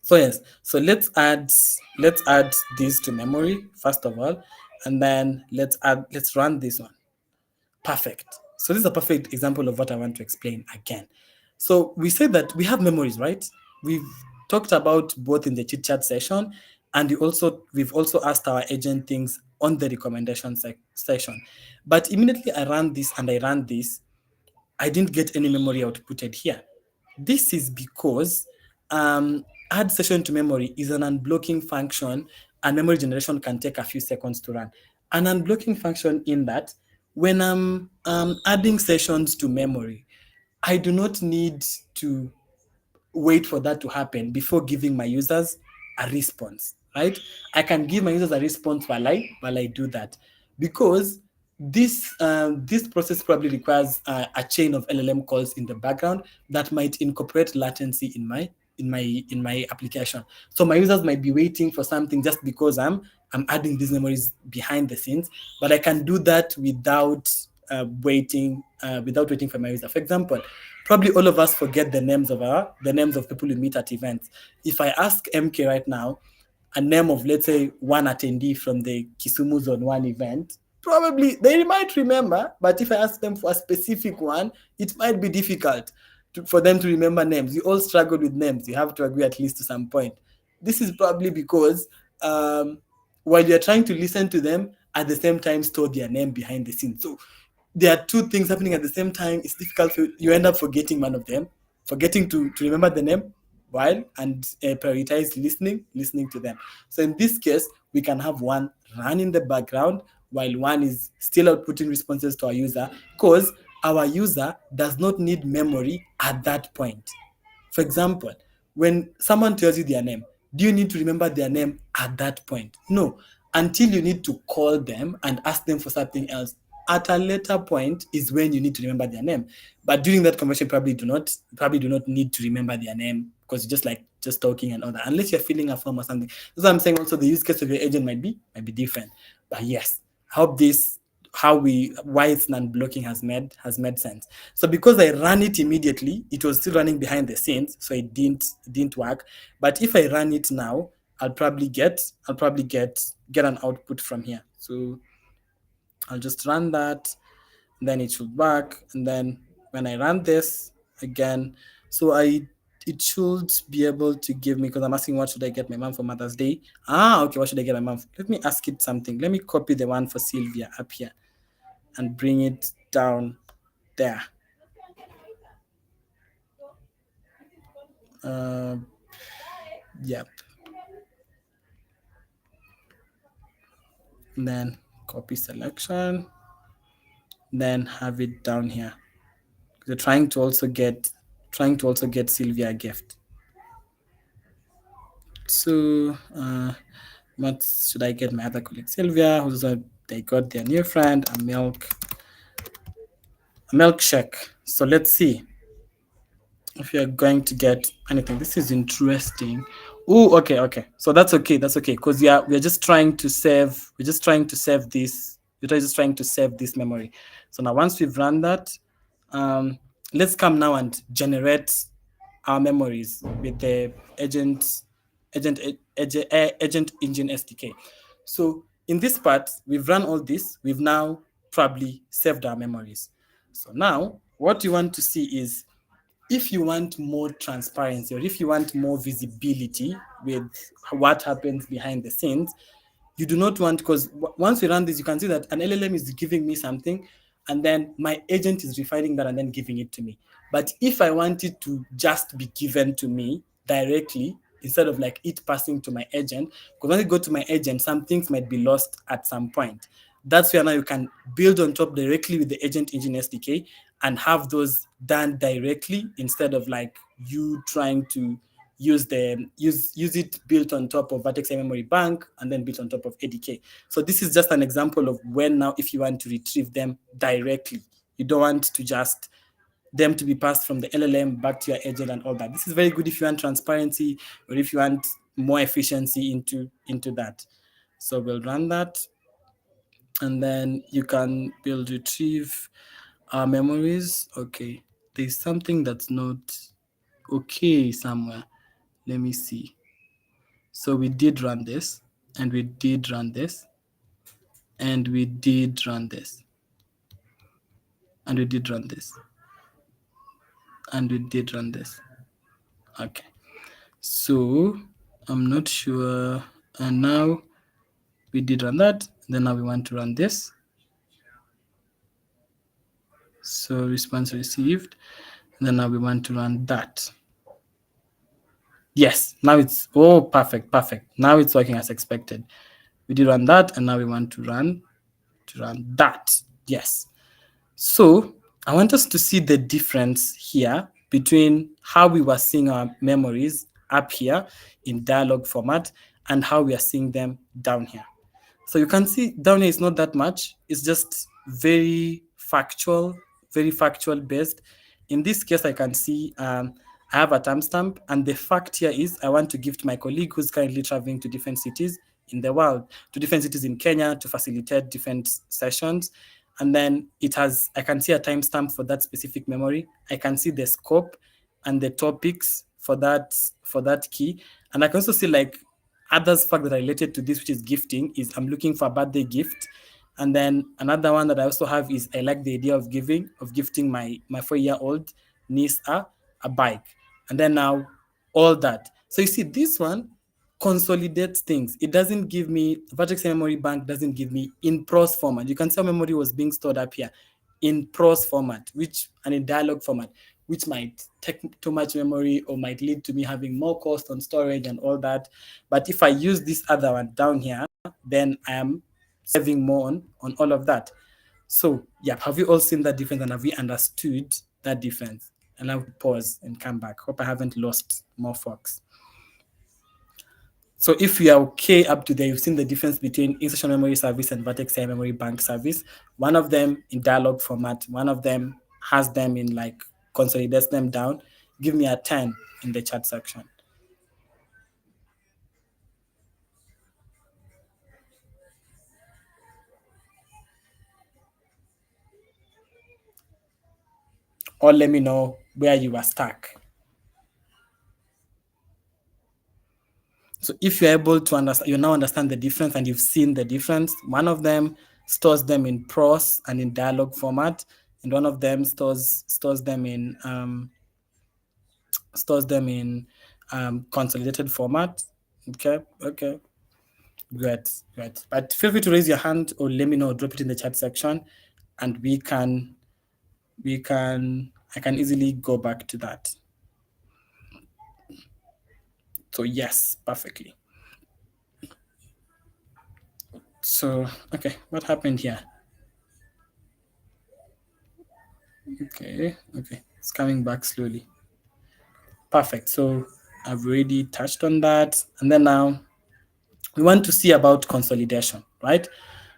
So yes, so let's add this to memory first of all, and then let's run this one. Perfect. So this is a perfect example of what I want to explain again. So we said that we have memories, right? We've talked about both in the chit chat session, and we've also asked our agent things on the recommendation session. But immediately I ran this, I didn't get any memory outputted here. This is because add session to memory is an unblocking function, and memory generation can take a few seconds to run. An unblocking function in that when I'm adding sessions to memory, I do not need to wait for that to happen before giving my users a response, right? I can give my users a response while I do that because this process probably requires a chain of LLM calls in the background that might incorporate latency in my application. So my users might be waiting for something just because I'm adding these memories behind the scenes, but I can do that without waiting for my user. For example, probably all of us forget the names of people we meet at events. If I ask MK right now a name of let's say one attendee from the Kisumu Zone 1 event, probably they might remember, but if I ask them for a specific one, it might be difficult for them to remember names. You all struggle with names. You have to agree at least to some point. This is probably because while you're trying to listen to them, at the same time store their name behind the scenes. So there are two things happening at the same time. It's difficult. You end up forgetting one of them, forgetting to remember the name while and prioritize listening to them. So in this case, we can have one run in the background while one is still outputting responses to our user because our user does not need memory at that point. For example, when someone tells you their name, do you need to remember their name at that point? No, until you need to call them and ask them for something else. At a later point is when you need to remember their name. But during that conversation, probably do not need to remember their name because you just talking and all that. Unless you're filling a form or something. That's what I'm saying. Also, the use case of your agent might be different. But yes, I hope this why it's non-blocking has made sense. So because I ran it immediately, it was still running behind the scenes, so it didn't work. But if I run it now, I'll probably get an output from here. So I'll just run that, then it should work. And then when I run this again, so it should be able to give me because I'm asking what should I get my mom for Mother's Day. Okay, what should I get my mom? Let me ask it something. Let me copy the one for Sylvia up here and bring it down there. Uh, yep. And then copy selection, then have it down here. They're trying to also get Sylvia a gift. So what should I get my other colleague Sylvia? They got their new friend a milkshake. So let's see. if you're going to get anything. This is interesting. Oh, okay, okay. So that's okay. That's okay. Because we're just trying to save. We're just trying to save this. We're just trying to save this memory. So now once we've run that, um, let's come now and generate our memories with the agent engine SDK. So in this part, we've run all this. We've now probably saved our memories. So now what you want to see is, if you want more transparency or if you want more visibility with what happens behind the scenes, you do not want, because once we run this, you can see that an LLM is giving me something, and then my agent is refining that and then giving it to me. But if I want it to just be given to me directly, instead of like it passing to my agent, because when it go to my agent, some things might be lost at some point. That's where now you can build on top directly with the agent engine SDK and have those done directly, instead of like you trying to use it built on top of Vertex memory bank and then built on top of ADK. So this is just an example of when now, if you want to retrieve them directly, you don't want to just them to be passed from the LLM back to your agent and all that. This is very good if you want transparency or if you want more efficiency into that. So we'll run that, and then you can build retrieve memories. Okay, there's something that's not okay somewhere. Let me see. So we did run this, and we did run this, and we did run this, and we did run this, and we did run this. Okay. So I'm not sure. And now we did run that. Then now we want to run this. So response received. And then now we want to run that. Yes, now it's, oh, perfect, perfect. Now it's working as expected. We did run that, and now we want to run that. Yes. So I want us to see the difference here between how we were seeing our memories up here in dialogue format and how we are seeing them down here. So you can see down here it's not that much. It's just very factual based. In this case, I can see I have a timestamp, and the fact here is I want to give to my colleague who's currently traveling to different cities in the world, to different cities in Kenya to facilitate different sessions. And then I can see a timestamp for that specific memory. I can see the scope and the topics for that key. And I can also see like other fact that are related to this, which is gifting, is I'm looking for a birthday gift. And then another one that I also have is I like the idea of gifting my 4-year-old niece a bike. And then now all that. So you see, this one consolidates things. It doesn't give me, Vertex memory bank doesn't give me in pros format. You can see how memory was being stored up here in pros format, and in dialogue format, which might take too much memory or might lead to me having more cost on storage and all that. But if I use this other one down here, then I am saving more on all of that. So yeah, have you all seen that difference, and have we understood that difference? And I'll pause and come back. Hope I haven't lost more folks. So if you are okay up to there, you've seen the difference between insertion memory service and Vertex AI memory bank service. One of them in dialogue format, one of them has them in like consolidates them down. Give me a 10 in the chat section. Or let me know where you are stuck. So if you're able to understand, you now understand the difference and you've seen the difference. One of them stores them in pros and in dialogue format, and one of them stores them in consolidated format. Okay, great. But feel free to raise your hand or let me know, drop it in the chat section, and I can easily go back to that. So yes, perfectly. So okay, what happened here? Okay, it's coming back slowly. Perfect. So I've already touched on that, and then now we want to see about consolidation, right?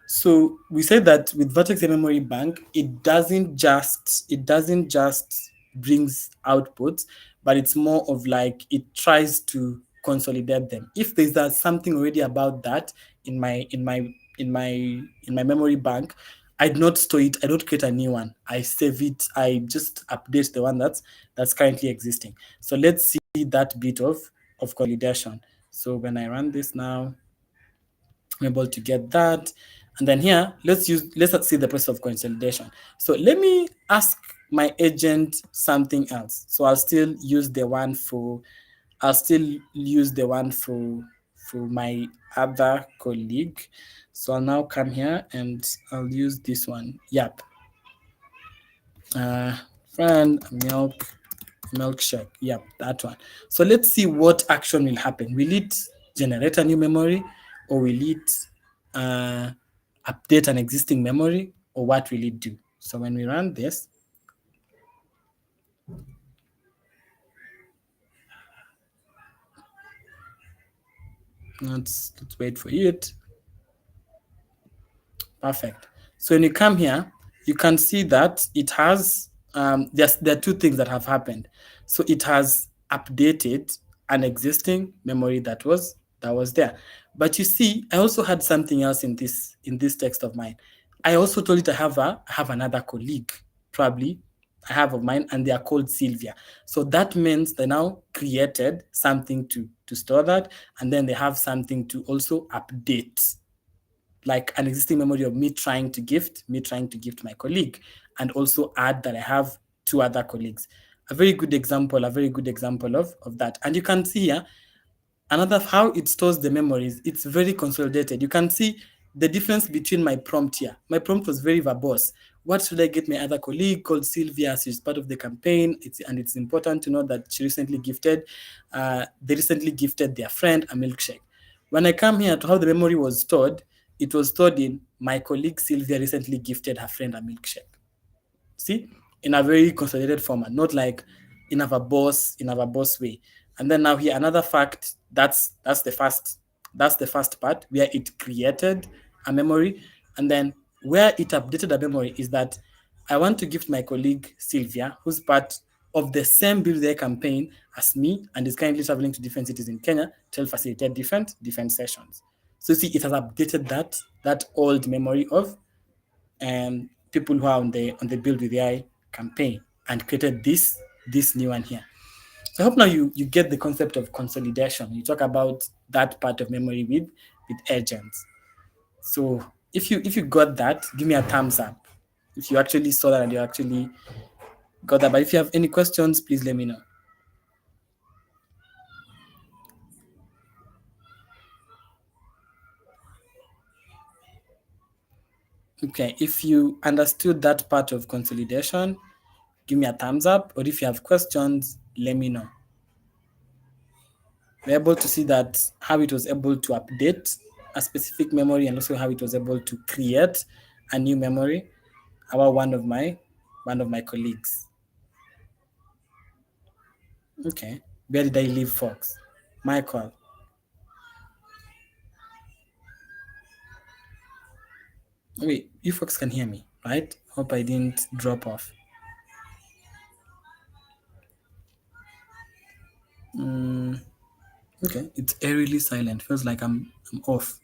So we said that with Vertex memory bank, it doesn't just brings outputs, but it's more of like it tries to consolidate them. If there's something already about that in my memory bank, I do not store it. I don't create a new one. I save it. I just update the one that's currently existing. So let's see that bit of consolidation. So when I run this now, I'm able to get that. And then here, let's see the process of consolidation. So let me ask my agent something else. So I'll still use the one for my other colleague. So I'll now come here and I'll use this one. Yep. Uh, friend milkshake. Yep, that one. So let's see what action will happen. Will it generate a new memory, or will it uh, update an existing memory, or what will it do? So when we run this, let's wait for it. Perfect. So when you come here, you can see that it has there are two things that have happened. So it has updated an existing memory that was there. But you see, I also had something else in this text of mine. I also told it I have another colleague, probably I have of mine, and they are called Sylvia. So that means they now created something to store that, and then they have something to also update, like an existing memory of me trying to gift my colleague, and also add that I have two other colleagues. A very good example of that. And you can see here another how it stores the memories. It's very consolidated. You can see the difference between my prompt here. My prompt was very verbose. What should I get my other colleague called Sylvia? She's part of the campaign. It's important to know that they recently gifted their friend a milkshake. When I come here to how the memory was stored, it was stored in my colleague Sylvia recently gifted her friend a milkshake. See, in a very consolidated format, not like in a verbose way. And then now here another fact, that's the first part where it created a memory. And then where it updated a memory is that I want to gift my colleague Sylvia, who's part of the same Build Their campaign as me and is currently traveling to different cities in Kenya to help facilitate different sessions. So see, it has updated that old memory of people who are on the Build with AI campaign and created this new one here. So I hope now you get the concept of consolidation. You talk about that part of memory with agents. So if you got that, give me a thumbs up. If you actually saw that and you actually got that. But if you have any questions, please let me know. Okay, if you understood that part of consolidation, give me a thumbs up. Or if you have questions, let me know. We're able to see that how it was able to update a specific memory, and also how it was able to create a new memory about one of my colleagues. Okay, where did I leave Fox? Michael. Wait, you folks can hear me, right? Hope I didn't drop off. Okay, it's eerily silent. Feels like I'm off,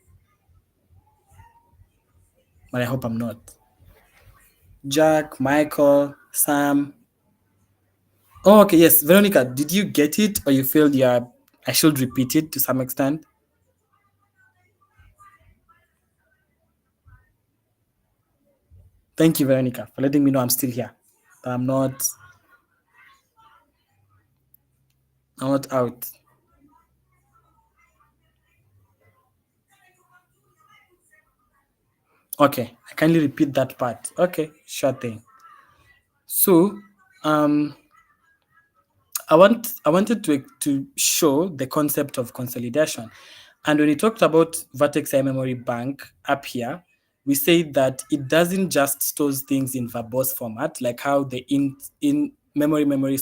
but I hope I'm not. Jack, Michael, Sam. Oh, okay, yes. Veronica, did you get it, or you feel I should repeat it to some extent? Thank you, Veronica, for letting me know I'm still here. That I'm not out. Okay, I kindly repeat that part. Okay, sure thing. So, um, I wanted to show the concept of consolidation, and when we talked about Vertex AI Memory Bank up here, we say that it doesn't just stores things in verbose format like how the in memory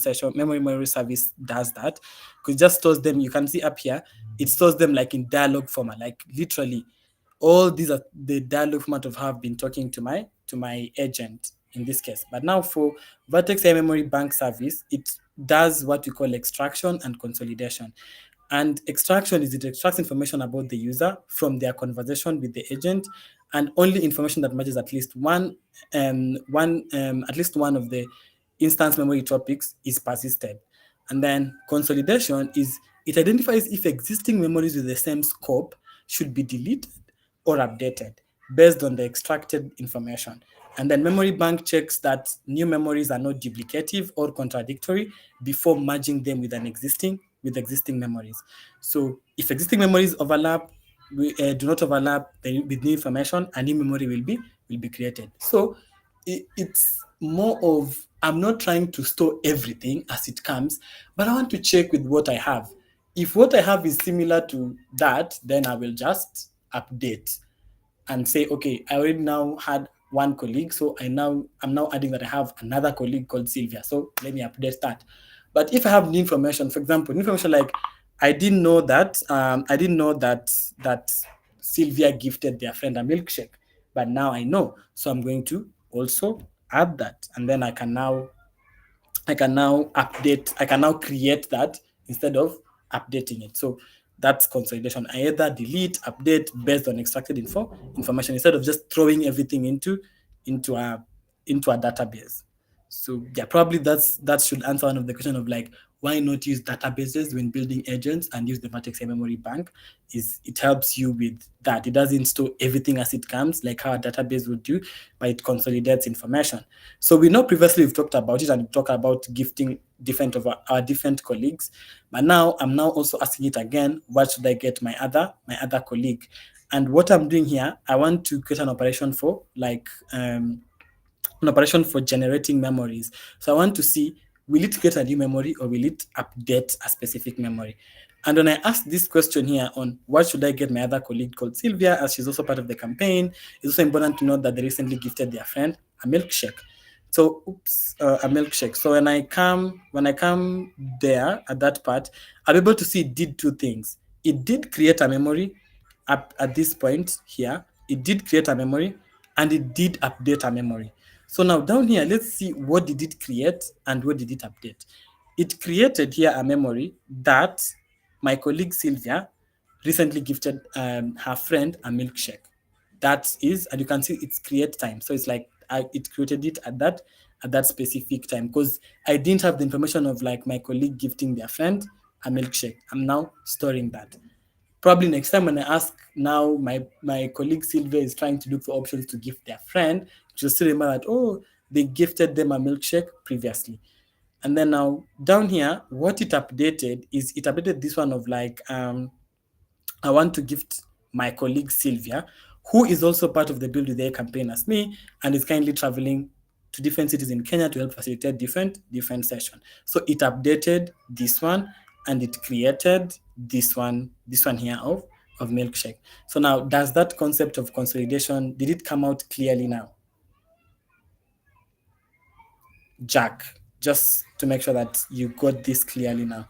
service does that. Because it just stores them. You can see up here, it stores them like in dialogue format, like literally all these are the dialogue format of how I've been talking to my agent in this case. But now for Vertex AI Memory Bank service, it does what we call extraction and consolidation. And extraction is it extracts information about the user from their conversation with the agent, and only information that matches at least one of the instance memory topics is persisted. And then consolidation is it identifies if existing memories with the same scope should be deleted or updated based on the extracted information. And then memory bank checks that new memories are not duplicative or contradictory before merging them with existing memories. So if existing memories overlap, do not overlap with new information, a new memory will be created. So it's more of I'm not trying to store everything as it comes, but I want to check with what I have. If what I have is similar to that, then I will just update and say, okay, I already now had one colleague, so I'm now adding that I have another colleague called Sylvia. So let me update that. But if I have new information, for example, new information like I didn't know that Sylvia gifted their friend a milkshake, but now I know. So I'm going to also add that, and then I can now create that instead of updating it. So that's consolidation. I either delete, update based on extracted information instead of just throwing everything into a into a database. So yeah, probably that should answer one of the question of like why not use databases when building agents and use the Vertex memory bank is it helps you with that. It doesn't store everything as it comes like how a database would do, but it consolidates information. So we know previously we've talked about it and we talked about gifting different of our different colleagues. But now I'm now also asking it again, what should I get my other colleague? And what I'm doing here, I want to create an operation for like an operation for generating memories. So I want to see will it create a new memory or will it update a specific memory? And when I ask this question here on what should I get my other colleague called Sylvia, as she's also part of the campaign, it's also important to note that they recently gifted their friend a milkshake. So a milkshake. So when I come there at that part, I'll be able to see it did two things. It did create a memory up at this point here. It did create a memory and it did update a memory. So now down here, let's see what did it create and what did it update. It created here a memory that my colleague Sylvia recently gifted her friend a milkshake. That is, and you can see it's create time. So it's like it created it at that specific time because I didn't have the information of like my colleague gifting their friend a milkshake. I'm now storing that. Probably next time when I ask now, my colleague Sylvia is trying to look for options to gift their friend. She'll still remember that, oh, they gifted them a milkshake previously. And then now down here, what it updated is it updated this one of like, I want to gift my colleague Sylvia, who is also part of the Build With AI campaign as me, and is kindly traveling to different cities in Kenya to help facilitate different sessions. So it updated this one and it created this one here of milkshake. So now does that concept of consolidation, did it come out clearly now? Jack, just to make sure that you got this clearly now.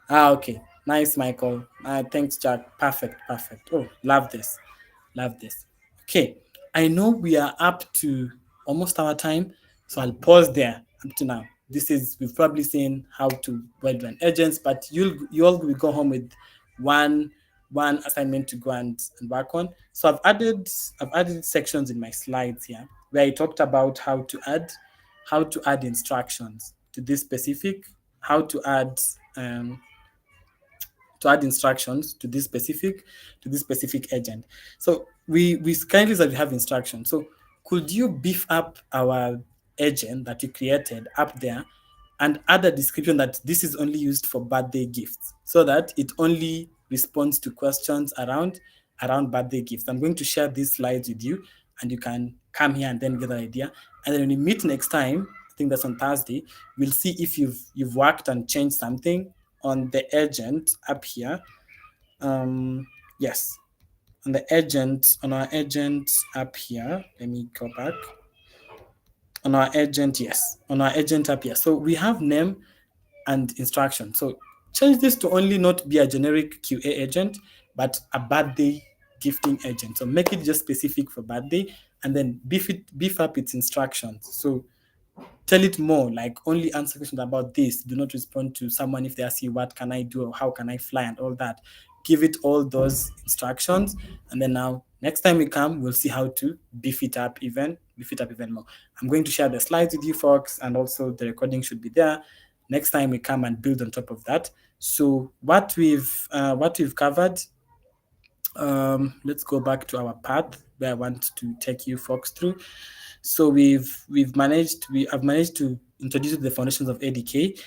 Okay. Nice, Michael. Thanks, Jack. Perfect, perfect. Oh, love this. Love this. Okay. I know we are up to almost our time, so I'll pause there up to now. We've probably seen how to build an agents, but you all will go home with one one assignment to go and work on. So I've added sections in my slides here where I talked about how to add instructions to this specific, how um, to add instructions to this specific agent. So we kindly that we have instructions. So could you beef up our agent that you created up there and add a description that this is only used for birthday gifts so that it only responds to questions around birthday gifts. I'm going to share these slides with you and you can come here and then get an idea. And then when we meet next time, I think that's on Thursday, we'll see if you've worked and changed something on the agent up here. Yes, on our agent up here. Let me go back. On our agent, yes, on our agent up here. So we have name and instruction. So change this to only not be a generic QA agent, but a birthday gifting agent. So make it just specific for birthday and then beef up its instructions. So tell it more, like only answer questions about this. Do not respond to someone if they ask you what can I do or how can I fly and all that. Give it all those instructions, and then now next time we come, we'll see how to beef it up even more. I'm going to share the slides with you folks, and also the recording should be there. Next time we come and build on top of that. So what we've covered, let's go back to our path where I want to take you folks through. So I've managed to introduce the foundations of ADK.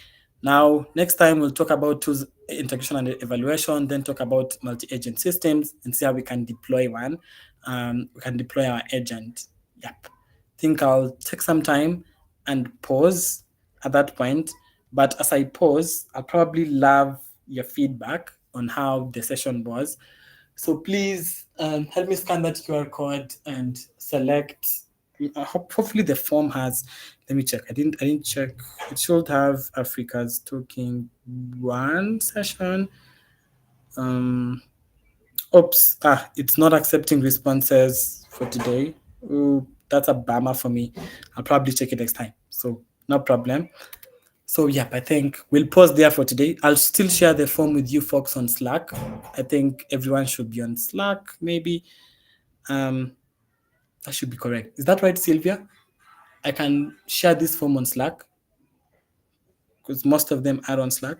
Now, next time we'll talk about tools integration and evaluation, then talk about multi-agent systems and see how we can deploy one. We can deploy our agent. Yep. Think I'll take some time and pause at that point. But as I pause, I'll probably love your feedback on how the session was. So please help me scan that QR code and select. Hopefully the form has. Let me check. I didn't check. It should have Africa's talking one session. Um. Oops. It's not accepting responses for today. Ooh, that's a bummer for me. I'll probably check it next time. So no problem. So yeah, I think we'll pause there for today. I'll still share the form with you folks on Slack. I think everyone should be on Slack, maybe. Um, that should be correct. Is that right, Sylvia? I can share this form on Slack because most of them are on Slack.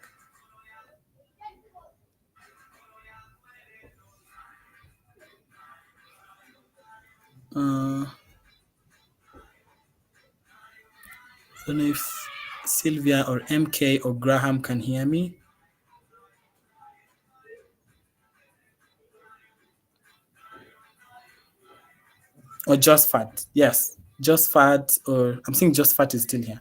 I don't know if Sylvia or MK or Graham can hear me. Or Just Fat. Yes, Just Fat, or I'm saying Just Fat is still here.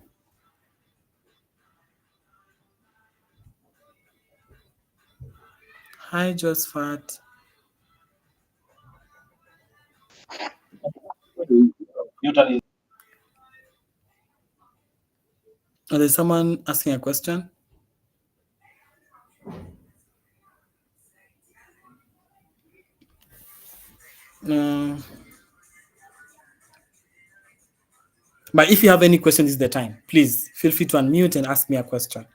Hi, Just Fat. Oh, there's someone asking a question. No. But if you have any questions, this is the time. Please feel free to unmute and ask me a question.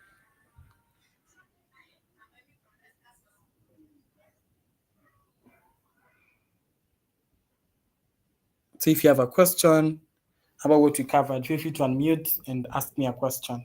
So if you have a question about what we covered, feel free to unmute and ask me a question.